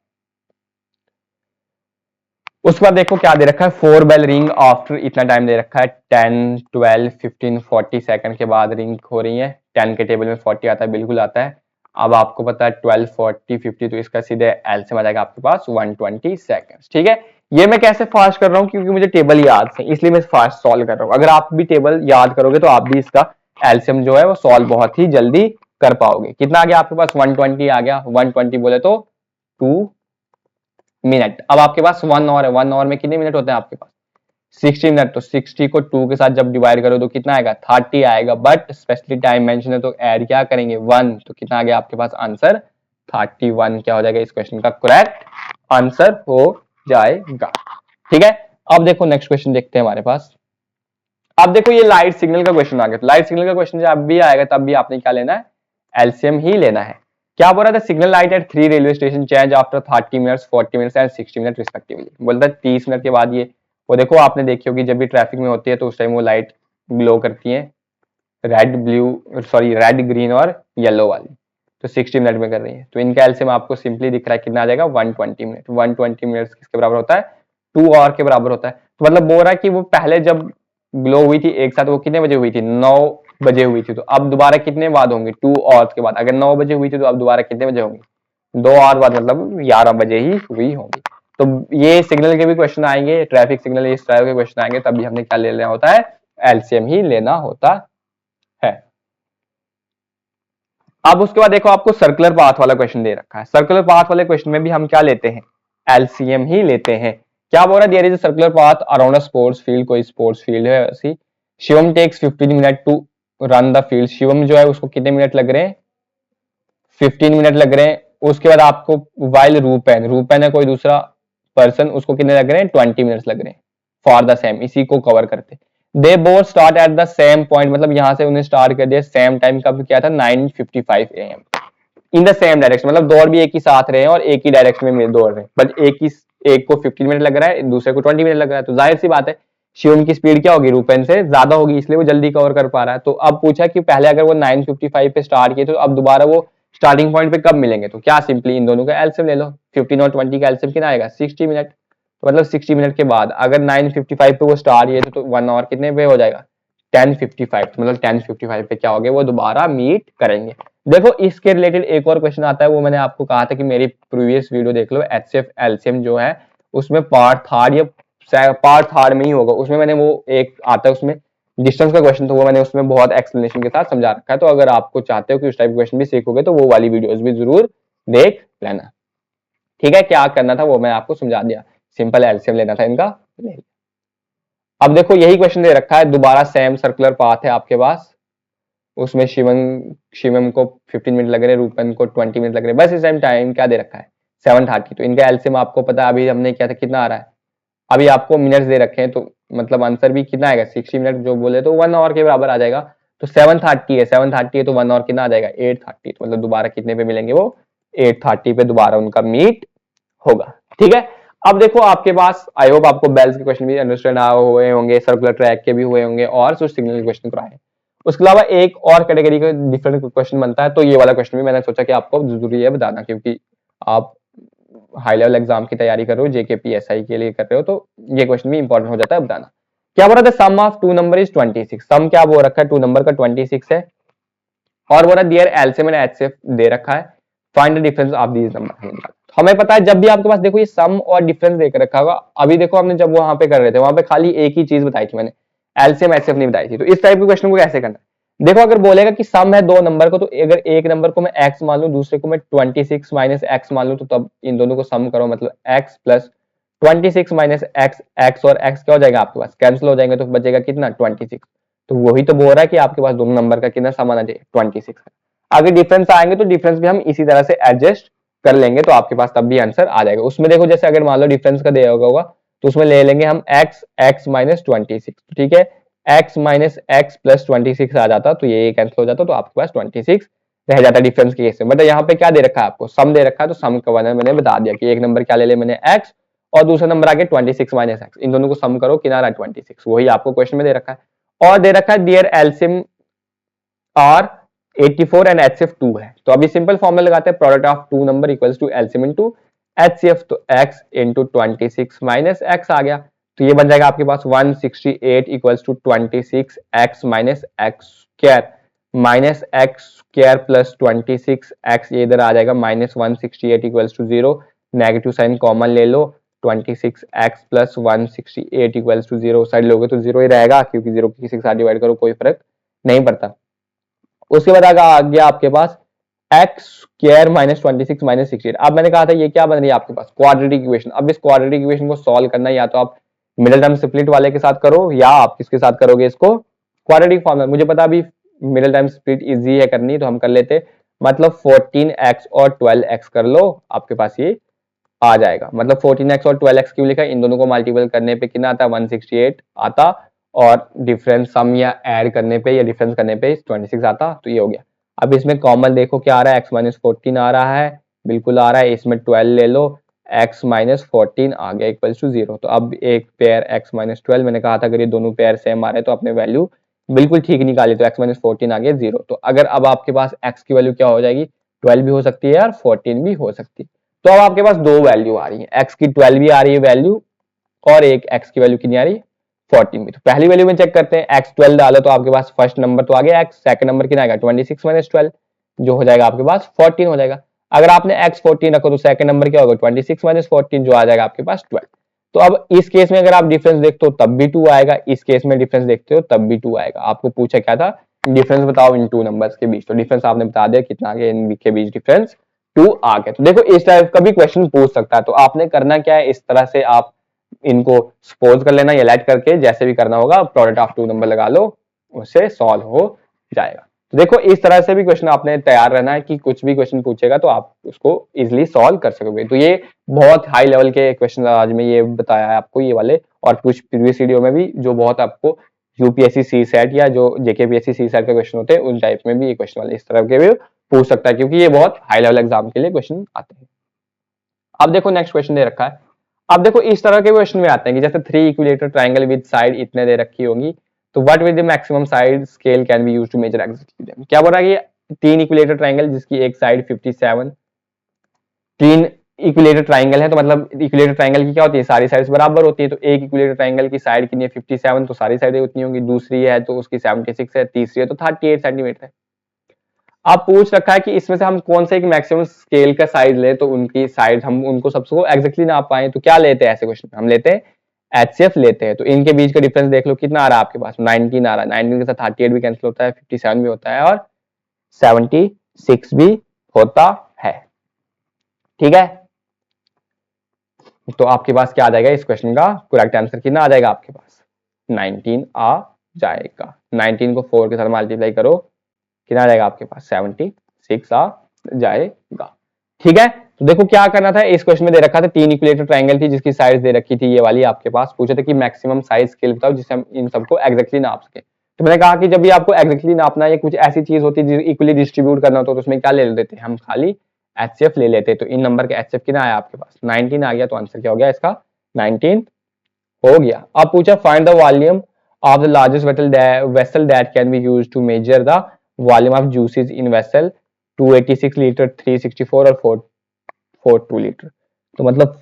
उसके बाद देखो क्या दे रखा है? 4 बेल रिंग आफ्टर इतना टाइम दे रखा है, 10 12 15 40 सेकंड के बाद रिंग हो रही है। 10 के टेबल में 40 आता है, बिल्कुल आता है। अब आपको पता है 12 40 50, तो इसका सीधे एलसीएम आ जाएगा आपके पास 120 सेकंड्स, ठीक है। ये मैं कैसे फास्ट कर रहा हूँ? क्योंकि मुझे टेबल याद है, इसलिए मैं फास्ट सॉल्व कर रहा हूँ। अगर आप भी टेबल याद करोगे तो आप भी इसका एलसीएम जो है वो सॉल्व बहुत ही जल्दी कर पाओगे। कितना आ गया आपके पास? 120 आ गया। 120 बोले तो 2 मिनट। अब आपके पास 1 आवर है, 1 आवर में कितने मिनट होते हैं आपके पास? 60 मिनट। तो 60 को 2 के साथ जब डिवाइड करो तो कितना आएगा? 30 आएगा। बट स्पेशली टाइम मेंशन है तो ऐड क्या करेंगे? 1। तो कितना आ गया आपके पास आंसर? 31 क्या हो जाएगा इस क्वेश्चन का करेक्ट आंसर हो जाएगा। ठीक है, अब देखो नेक्स्ट क्वेश्चन देखते हैं हमारे पास। अब देखो ये लाइट सिग्नल का क्वेश्चन आ गया। तो लाइट सिग्नल का क्वेश्चन जब भी आएगा तब भी आपने क्या लेना है, एलसीएम ही लेना है। क्या बोल रहा था, signal light at 3 railway station change after 30 minutes 40 minutes and 60 minute respectively. बोलता है 30 मिनट के बाद ये, वो देखो आपने देखी होगी जब भी ट्रैफिक में होती है तो उस टाइम वो लाइट ग्लो करती है, red blue sorry red green और येलो वाली, तो 60 मिनट में कर रही है। तो इनका एलसीएम आपको सिंपली दिख रहा है कितना आ जाएगा 120 मिनट। 120 मिनट किसके बराबर होता है, 2 आवर के बराबर होता है। तो मतलब बोल रहा है कि वो पहले जब ग्लो हुई थी एक साथ वो कितने बजे हुई थी, 9 बजे हुई थी। तो अब दोबारा कितने बाद होंगे, 2 आवर्स के बाद। अगर 9 बजे हुई थी तो अब दोबारा कितने बजे होंगी, 2 आवर बाद, मतलब 11 बजे ही हुई होंगी। तो ये सिग्नल के भी क्वेश्चन आएंगे, ट्रैफिक सिग्नल इस तरह के क्वेश्चन आएंगे, तभी हमने क्या ले लेना होता है, एलसीएम ही लेना होता है। अब उसके बाद देखो आपको सर्कुलर पाथ वाला क्वेश्चन दे रखा है। सर्कुलर पाथ वाले क्वेश्चन में भी हम क्या लेते हैं, एलसीएम ही लेते हैं। क्या बोल रहा है, there is a circular path around a sports field, कोई स्पोर्ट्स फील्ड है ऐसी। Shivam takes 15 minute to run the field. Shivam जो है उसको कितने मिनट लग रहे हैं, 15 मिनट लग रहे हैं। उसके बाद आपको वाइल रूपेन, रूपेन है कोई दूसरा पर्सन, उसको कितने लग रहे हैं, 20 मिनट्स लग रहे हैं फॉर द सेम, इसी को कवर करते। They both start at the same point, मतलब यहां से उन्हें स्टार्ट कर दिया सेम टाइम, कब किया था, 9:55 AM in the same direction, मतलब दौड़ भी एक ही साथ रहे हैं और एक ही डायरेक्शन में दौड़ रहे हैं, बट एक को 15 मिनट लग रहा है, दूसरे को 20 मिनट लग रहा है। तो जाहिर सी बात है शिवम की स्पीड क्या होगी, रूपेन से ज्यादा होगी, इसलिए वो जल्दी कवर कर पा रहा है। तो अब पूछा कि पहले अगर वो 9:55 पे स्टार्ट किए तो अब दोबारा वो स्टार्टिंग पॉइंट पे कब मिलेंगे, तो क्या सिंपली इन दोनों का एलसीएम ले लो। 15 और 20 का एलसीएम कितना आएगा, 60 मिनट। तो मतलब 60 मिनट के बाद अगर 9:55 पे वो स्टार्ट किए तो 1 आवर कितने पे हो जाएगा, 10:55। तो मतलब 10:55 पे क्या हो गया, वो दोबारा मीट करेंगे। देखो इसके रिलेटेड एक और क्वेश्चन आता है, वो मैंने आपको कहा था कि मेरी प्रीवियस वीडियो देख लो, एचसीएफ एलसीएम जो है उसमें पार्ट थर्ड या पार्ट थर्ड में ही होगा, उसमें मैंने वो एक आता है उसमें डिस्टेंस का क्वेश्चन, तो वो मैंने उसमें बहुत एक्सप्लेनेशन के साथ समझा रखा है। तो अगर आपको चाहते हो कि उस टाइप क्वेश्चन भी सीखोगे तो वो वाली वीडियोस भी जरूर देख लेना। ठीक है, क्या करना था वो मैं आपको समझा दिया, सिंपल एलसीएम लेना था इनका। अब देखो यही क्वेश्चन दे रखा है, दोबारा सेम सर्कुलर पाथ है आपके पास, उसमें शिवम को 15 मिनट लग रहे हैं, रूपन को 20 मिनट लग रहे हैं, बस इस टाइम टाइम क्या दे रखा है 7:30। तो इनका एलसीएम आपको पता है, अभी हमने किया था कितना आ रहा है, अभी आपको मिनट्स दे रखे हैं तो मतलब आंसर भी कितना आएगा 60 मिनट जो बोले तो 1 आवर के बराबर आ जाएगा। तो 7:30 है, 7:30 है तो 1 आवर कितना आ जाएगा 8:30। तो मतलब दोबारा कितने पे मिलेंगे, वो 8:30 पे दोबारा उनका मीट होगा। ठीक है, अब देखो आपके पास आई होप आपको बेल्स के क्वेश्चन भी अंडरस्टैंड हुए होंगे, सर्कुलर ट्रैक के भी हुए होंगे और स्विच सिग्नल के क्वेश्चन कराए। उसके अलावा एक और कैटेगरी का डिफरेंट क्वेश्चन बनता है, तो ये वाला क्वेश्चन भी मैंने सोचा कि आपको जरूरी है बताना, क्योंकि आप हाई लेवल एग्जाम की तैयारी कर रहे हो, जेकेपीएसआई के लिए कर रहे हो, तो ये क्वेश्चन भी इंपॉर्टेंट हो जाता है बताना। क्या बोल रहा था, सम ऑफ 2 नंबर इज 26। सम क्या बोल रखा है, 2 नंबर का 26 है, और बोल रहा दियर एलसीएम एंड एचसीएफ दे रखा है, find the difference of these number. हमें पता है जब भी आपके पास देखो ये सम और डिफरेंस देकर रखा होगा, अभी देखो हमने जब वहां पे कर रहे थे वहां पे खाली एक ही चीज बताई थी मैंने, एलसीएम एचसीएफ नहीं बताई थी। तो इस टाइप के क्वेश्चन को कैसे करना है, देखो अगर बोलेगा कि सम है 2 नंबर को, तो अगर एक नंबर को मैं x मान लूं, दूसरे को मैं 26 माइनस x मान लूं, तो तब इन दोनों को सम करो, मतलब x plus 26 minus x, x और x क्या हो जाएगा आपके पास, कैंसिल हो जाएंगे, तो बचेगा कितना 26। तो वही तो बोल रहा है कि आपके पास दोनों नंबर का कितना सम आना चाहिए 26। अगर डिफरेंस आएंगे तो डिफरेंस भी हम इसी तरह से एडजस्ट कर लेंगे, तो आपके पास तब भी आंसर आ जाएगा। उसमें देखो जैसे अगर मान लो डिफरेंस का दिया होगा तो उसमें ले लेंगे हम x माइनस 26, ठीक है, x माइनस x प्लस 26 आ जाता, तो ये कैंसिल हो जाता, तो आपके पास 26 रह जाता डिफरेंस के केस में। बट यहाँ पे क्या दे रखा है आपको, सम दे रखा है, तो सम का वर्णन मैंने बता दिया कि एक नंबर क्या ले ले मैंने x और दूसरा नंबर आगे 26 माइनस x, इन दोनों को सम करो किनारा 26, वही आपको क्वेश्चन में दे रखा है। और दे रखा है their LCM are 84 and HCF 2 है। तो अभी सिंपल फॉर्मूला लगाते हैं, product of 2 number equals to LCM into HCF, तो x इनटू 26 माइनस x आ गया, तो ये बन जाएगा आपके पास 168 equals to 26 x minus x square minus x square plus 26 x, ये इधर आ जाएगा minus 168 equals to 0, negative sign common ले लो, 26 x plus 168 equals to 0 side लोगे तो 0 ही रहेगा, क्योंकि 0 को किसी के साथ डिवाइड करो कोई फर्क नहीं पड़ता। उसके बाद आ गया आपके पास एक्स स्क्वायर माइनस 26 माइनस 68। अब मैंने कहा था ये क्या बन रही है आपके पास क्वाड्रेटिक इक्वेशन। अब इस क्वाड्रेटिक इक्वेशन को सॉल्व करना है, या तो आप मिडिल टर्म स्प्लिट वाले के साथ करो, या आप किसके साथ करोगे इसको, क्वाड्रेटिक फॉर्मूला। मुझे पता अभी मिडिल टर्म स्प्लिट इजी है करनी, तो हम कर लेते मतलब 14x और 12x कर लो, आपके पास ये आ जाएगा। मतलब 14x और 12x क्यों लिखा, इन दोनों को मल्टीपल करने पे कितना आता है 168 आता, और डिफरेंस सम या ऐड करने पे या डिफरेंस करने पे 26 आता, तो ये हो गया। अब इसमें कॉमन देखो क्या आ रहा है, x माइनस 14 आ रहा है, बिल्कुल आ रहा है, इसमें 12 ले लो, x माइनस 14 आ गया इक्वल टू 0। तो अब एक पेयर x माइनस 12, मैंने कहा था अगर ये दोनों पेयर सेम आ रहे तो अपने वैल्यू बिल्कुल ठीक निकाली, तो x माइनस 14 आ गया 0। तो अगर अब आपके पास x की वैल्यू क्या हो जाएगी, 12 भी हो सकती है और 14 भी हो सकती है। तो अब आपके पास दो वैल्यू आ रही है, x की 12 भी आ रही है वैल्यू, और एक x की वैल्यू कितनी आ रही है 14 भी। तो पहली वैल्यू में चेक करते हैं, x 12 डालो तो आपके पास फर्स्ट नंबर तो आ गया x, सेकंड नंबर कितना आएगा 26 माइनस 12, जो हो जाएगा आपके पास 14 हो जाएगा। अगर आपने x 14 रखो तो सेकंड नंबर क्या होगा 26 माइनस 14, जो आ जाएगा आपके पास 12। तो अब इस केस में अगर आप डिफरेंस देखते हो तब भी 2 आएगा, इस केस में डिफरेंस देखते हो तब भी 2 आएगा। आपको पूछा क्या था, डिफरेंस बताओ इन टू नंबर्स के बीच, तो डिफरेंस आपने बता दिया कितना आ गया, इनके बीच डिफरेंस 2 आ गया। तो देखो इस टाइप का भी क्वेश्चन पूछ सकता है, तो आपने करना क्या है, इस तरह से आप इनको सपोज कर लेना या लेट करके जैसे भी करना होगा, प्रोडक्ट ऑफ टू नंबर लगा लो, उससे सॉल्व हो जाएगा। तो देखो इस तरह से भी क्वेश्चन आपने तैयार रहना है कि कुछ भी क्वेश्चन पूछेगा तो आप उसको इजिली सॉल्व कर सकोगे। तो ये बहुत हाई लेवल के क्वेश्चन आज में ये बताया है आपको ये वाले, और कुछ प्रीवियस वीडियो में भी जो बहुत आपको यूपीएससी सी सेट या जो जेकेपीएससी सी सेट के क्वेश्चन होते हैं उन टाइप में भी ये क्वेश्चन वाले इस तरह के भी पूछ सकता है, क्योंकि ये बहुत हाई लेवल एग्जाम के लिए क्वेश्चन आते हैं। अब देखो नेक्स्ट क्वेश्चन दे रखा है, अब देखो इस तरह के क्वेश्चन में आते हैं कि जैसे 3 इक्विलेटरल ट्रायंगल विद साइड इतने दे रखी होंगी, तो what with the maximum side scale can be used to measure axis. क्या बोल रहा है कि 3 इक्विलेटरल ट्रायंगल जिसकी एक साइड 57, 3 इक्विलेटरल ट्रायंगल है, तो मतलब इक्विलेटरल ट्रायंगल की क्या होती है, सारी साइड्स बराबर होती है, तो एक इक्विलेटरल ट्रायंगल की साइड कितनी है 57, तो सारी साइडें उतनी होंगी, दूसरी है तो उसकी 76 है, तीसरी है तो 38 सेंटीमीटर है। अब पूछ रखा है कि इसमें से हम कौन से एक मैक्सिमम स्केल का साइज ले तो उनकी साइज हम उनको सबको एग्जैक्टली नाप पाए, तो क्या लेते हैं ऐसे क्वेश्चन में, हम लेते हैं एचसीएफ लेते हैं। तो इनके बीच का डिफरेंस देख लो कितना आ रहा है आपके पास 19 आ रहा है, 19 के साथ 38 भी कैंसिल होता है, 57 भी होता है और 76 भी होता है। ठीक है, तो आपके पास क्या आ जाएगा, इस क्वेश्चन का करेक्ट आंसर कितना आ जाएगा आपके पास 19 आ जाएगा। 19 को 4 के साथ मल्टीप्लाई करो, कितना आ जाएगा आपके पास 76 आ जाएगा। ठीक है, तो देखो क्या करना था, इस क्वेश्चन में दे रखा था 3 इक्विलेटरल ट्रायंगल थी जिसकी साइज दे रखी थी ये वाली आपके पास, पूछे थे कि मैक्सिमम साइज स्केल बताओ जिससे हम इन सबको एग्जैक्टली नाप सके। तो मैंने कहा कि जब भी आपको एग्जैक्टली नापना है कुछ ऐसी चीज होती है इक्वली डिस्ट्रीब्यूट करना होता है, तो उसमें क्या ले लेते हैं हम, खाली एचसीएफ ले लेते हैं। तो इन नंबर का एचसीएफ कितना आया आपके पास 19 आ गया, तो आंसर क्या हो गया इसका 19 हो गया। अब पूछा find the volume of the largest vessel that can be used to measure the volume of juices in vessel 286 litre, 364 और 442 लीटर। तो मतलब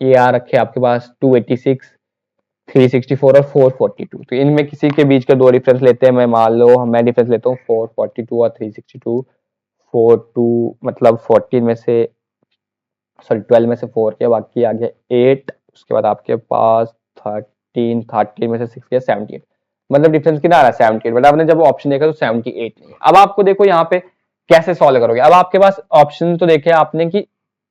ये आ रखे आपके पास 286, 364 और 442। तो इनमें किसी के बीच का दो डिफरेंस लेते हैं, मैं मान लो मैं डिफरेंस लेता हूँ 442 और 362। 42 मतलब 14 में से सॉरी 12 में से 4 के बाकी आ गया 8, उसके बाद आपके पास 13 में से 6 गया 78। मतलब डिफरेंस कितना आ रहा है 78, मतलब आपने जब ऑप्शन देखा तो 78 नहीं। अब आपको देखो यहाँ पे कैसे सॉल्व करोगे, अब आपके पास ऑप्शन तो देखे आपने कि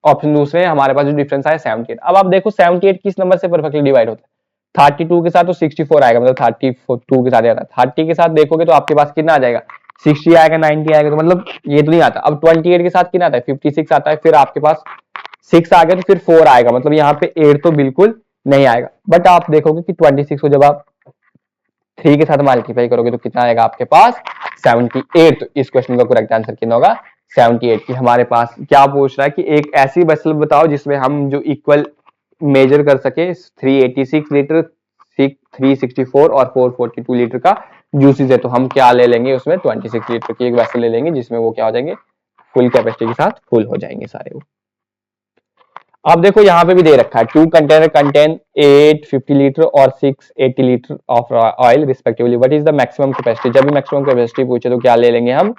ऑप्शन दूसरे हमारे पास जो डिफरेंस आया 78। अब आप देखो 78 किस नंबर से परफेक्टली डिवाइड होता है 32 के साथ, तो 64 आएगा, मतलब 32 के साथ आता है, 30 के साथ देखोगे तो आपके पास कितना आ जाएगा 60 आएगा, 90 आएगा, तो मतलब ये तो नहीं आता। अब 28 के साथ कितना आता है 56 आता है, फिर आपके पास 6 आ गया तो फिर 4 आएगा, मतलब यहाँ पे 8 तो बिल्कुल नहीं आएगा। बट आप देखोगे कि 26 को जब आप 3 के साथ मल्टीप्लाई करोगे तो कितना आएगा आपके पास 78। तो इस क्वेश्चन का करेक्ट आंसर कितना होगा 78। की हमारे पास क्या पूछ रहा है कि एक ऐसी वेसल बताओ जिसमें हम जो इक्वल मेजर कर सके 386 लीटर, 364 और 442 लीटर का जूसेस है, तो हम क्या ले लेंगे उसमें 26 लीटर की एक वेसल ले लेंगे जिसमें वो क्या हो जाएंगे फुल कैपेसिटी के साथ फुल हो जाएंगे सारे वो। अब देखो यहाँ पे भी दे रखा है 2 कंटेनर कंटेन 850 लीटर और 680 litre of oil respectively, what is the maximum capacity. जब भी मैक्सिमम कैपेसिटी पूछे तो क्या ले लेंगे हम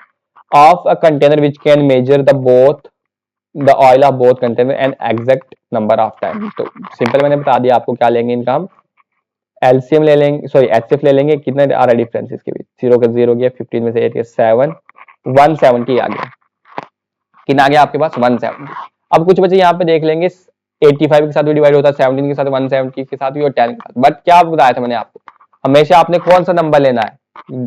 of a container which can measure the oil of both container and exact number of time. तो सिंपल मैंने बता दिया आपको क्या लेंगे इनका हम एलसीएम ले लेंगे, सॉरी एचसीएफ ले लेंगे। कितना आ रहा है डिफरेंस इसके बीच, 0 का 0 गया, 15 में से 8 गया 7, 170 आ गया। कितना आ गया आपके पास 170। अब कुछ बच्चे यहाँ पे देख लेंगे 85 के साथ भी डिवाइड होता है, 17 के साथ, 170 के साथ भी और 10 के साथ। बट क्या बताया था मैंने आपको, हमेशा आपने कौन सा नंबर लेना है,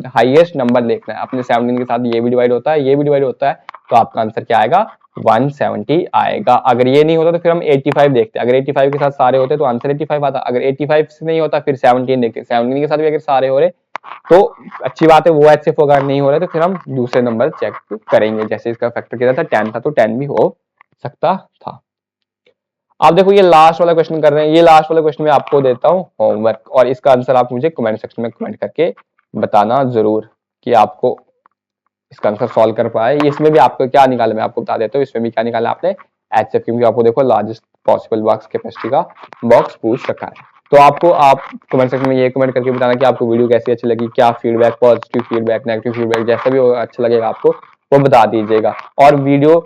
हाईएस्ट नंबर देखना है। अपने 17 के साथ ये भी डिवाइड होता है, ये भी डिवाइड होता है, तो आपका आंसर क्या आएगा 170 आएगा। अगर ये नहीं होता तो फिर हम 85 देखते, अगर 85 के साथ सारे होते तो आंसर 85 आता, अगर 85 से नहीं होता फिर 17 देखते, 17 के साथ भी अगर सारे हो रहे तो अच्छी बात है, वो HCF अगर नहीं हो रहा तो फिर हम दूसरे नंबर चेक करेंगे। जैसे इसका फैक्टर किया था 10 था तो 10 भी हो सकता था। आप देखो ये लास्ट वाला क्वेश्चन कर रहे हैं, ये लास्ट वाला क्वेश्चन मैं आपको देता हूँ होमवर्क, और इसका आंसर आप मुझे कमेंट सेक्शन में कमेंट करके बताना जरूर कि आपको इसका आंसर सॉल्व कर पाए। इसमें भी आपको क्या निकाला मैं आपको बता देता हूँ, इसमें भी क्या निकाला आपने HCF, क्योंकि आपको देखो लार्जेस्ट पॉसिबल बॉक्स कैपेसिटी का बॉक्स पूछ रखा है। तो आपको आप कमेंट सेक्शन में ये कमेंट करके बताना कि आपको वीडियो कैसी अच्छी लगी, क्या feedback, positive feedback, negative feedback, जैसा भी अच्छा लगेगा आपको वो बता दीजिएगा। और वीडियो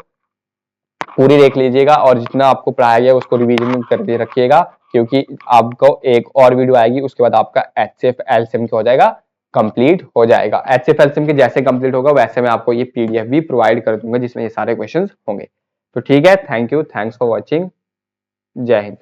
पूरी देख लीजिएगा और जितना आपको पढ़ाया गया उसको रिवीजन करके रखिएगा, क्योंकि आपको एक और वीडियो आएगी उसके बाद आपका HCF LCM क्या हो जाएगा, कंप्लीट हो जाएगा। HCF LCM के जैसे कंप्लीट होगा वैसे मैं आपको ये PDF भी प्रोवाइड कर दूंगा जिसमें ये सारे क्वेश्चंस होंगे। तो ठीक है, thank you, thanks for watching, जय हिंद।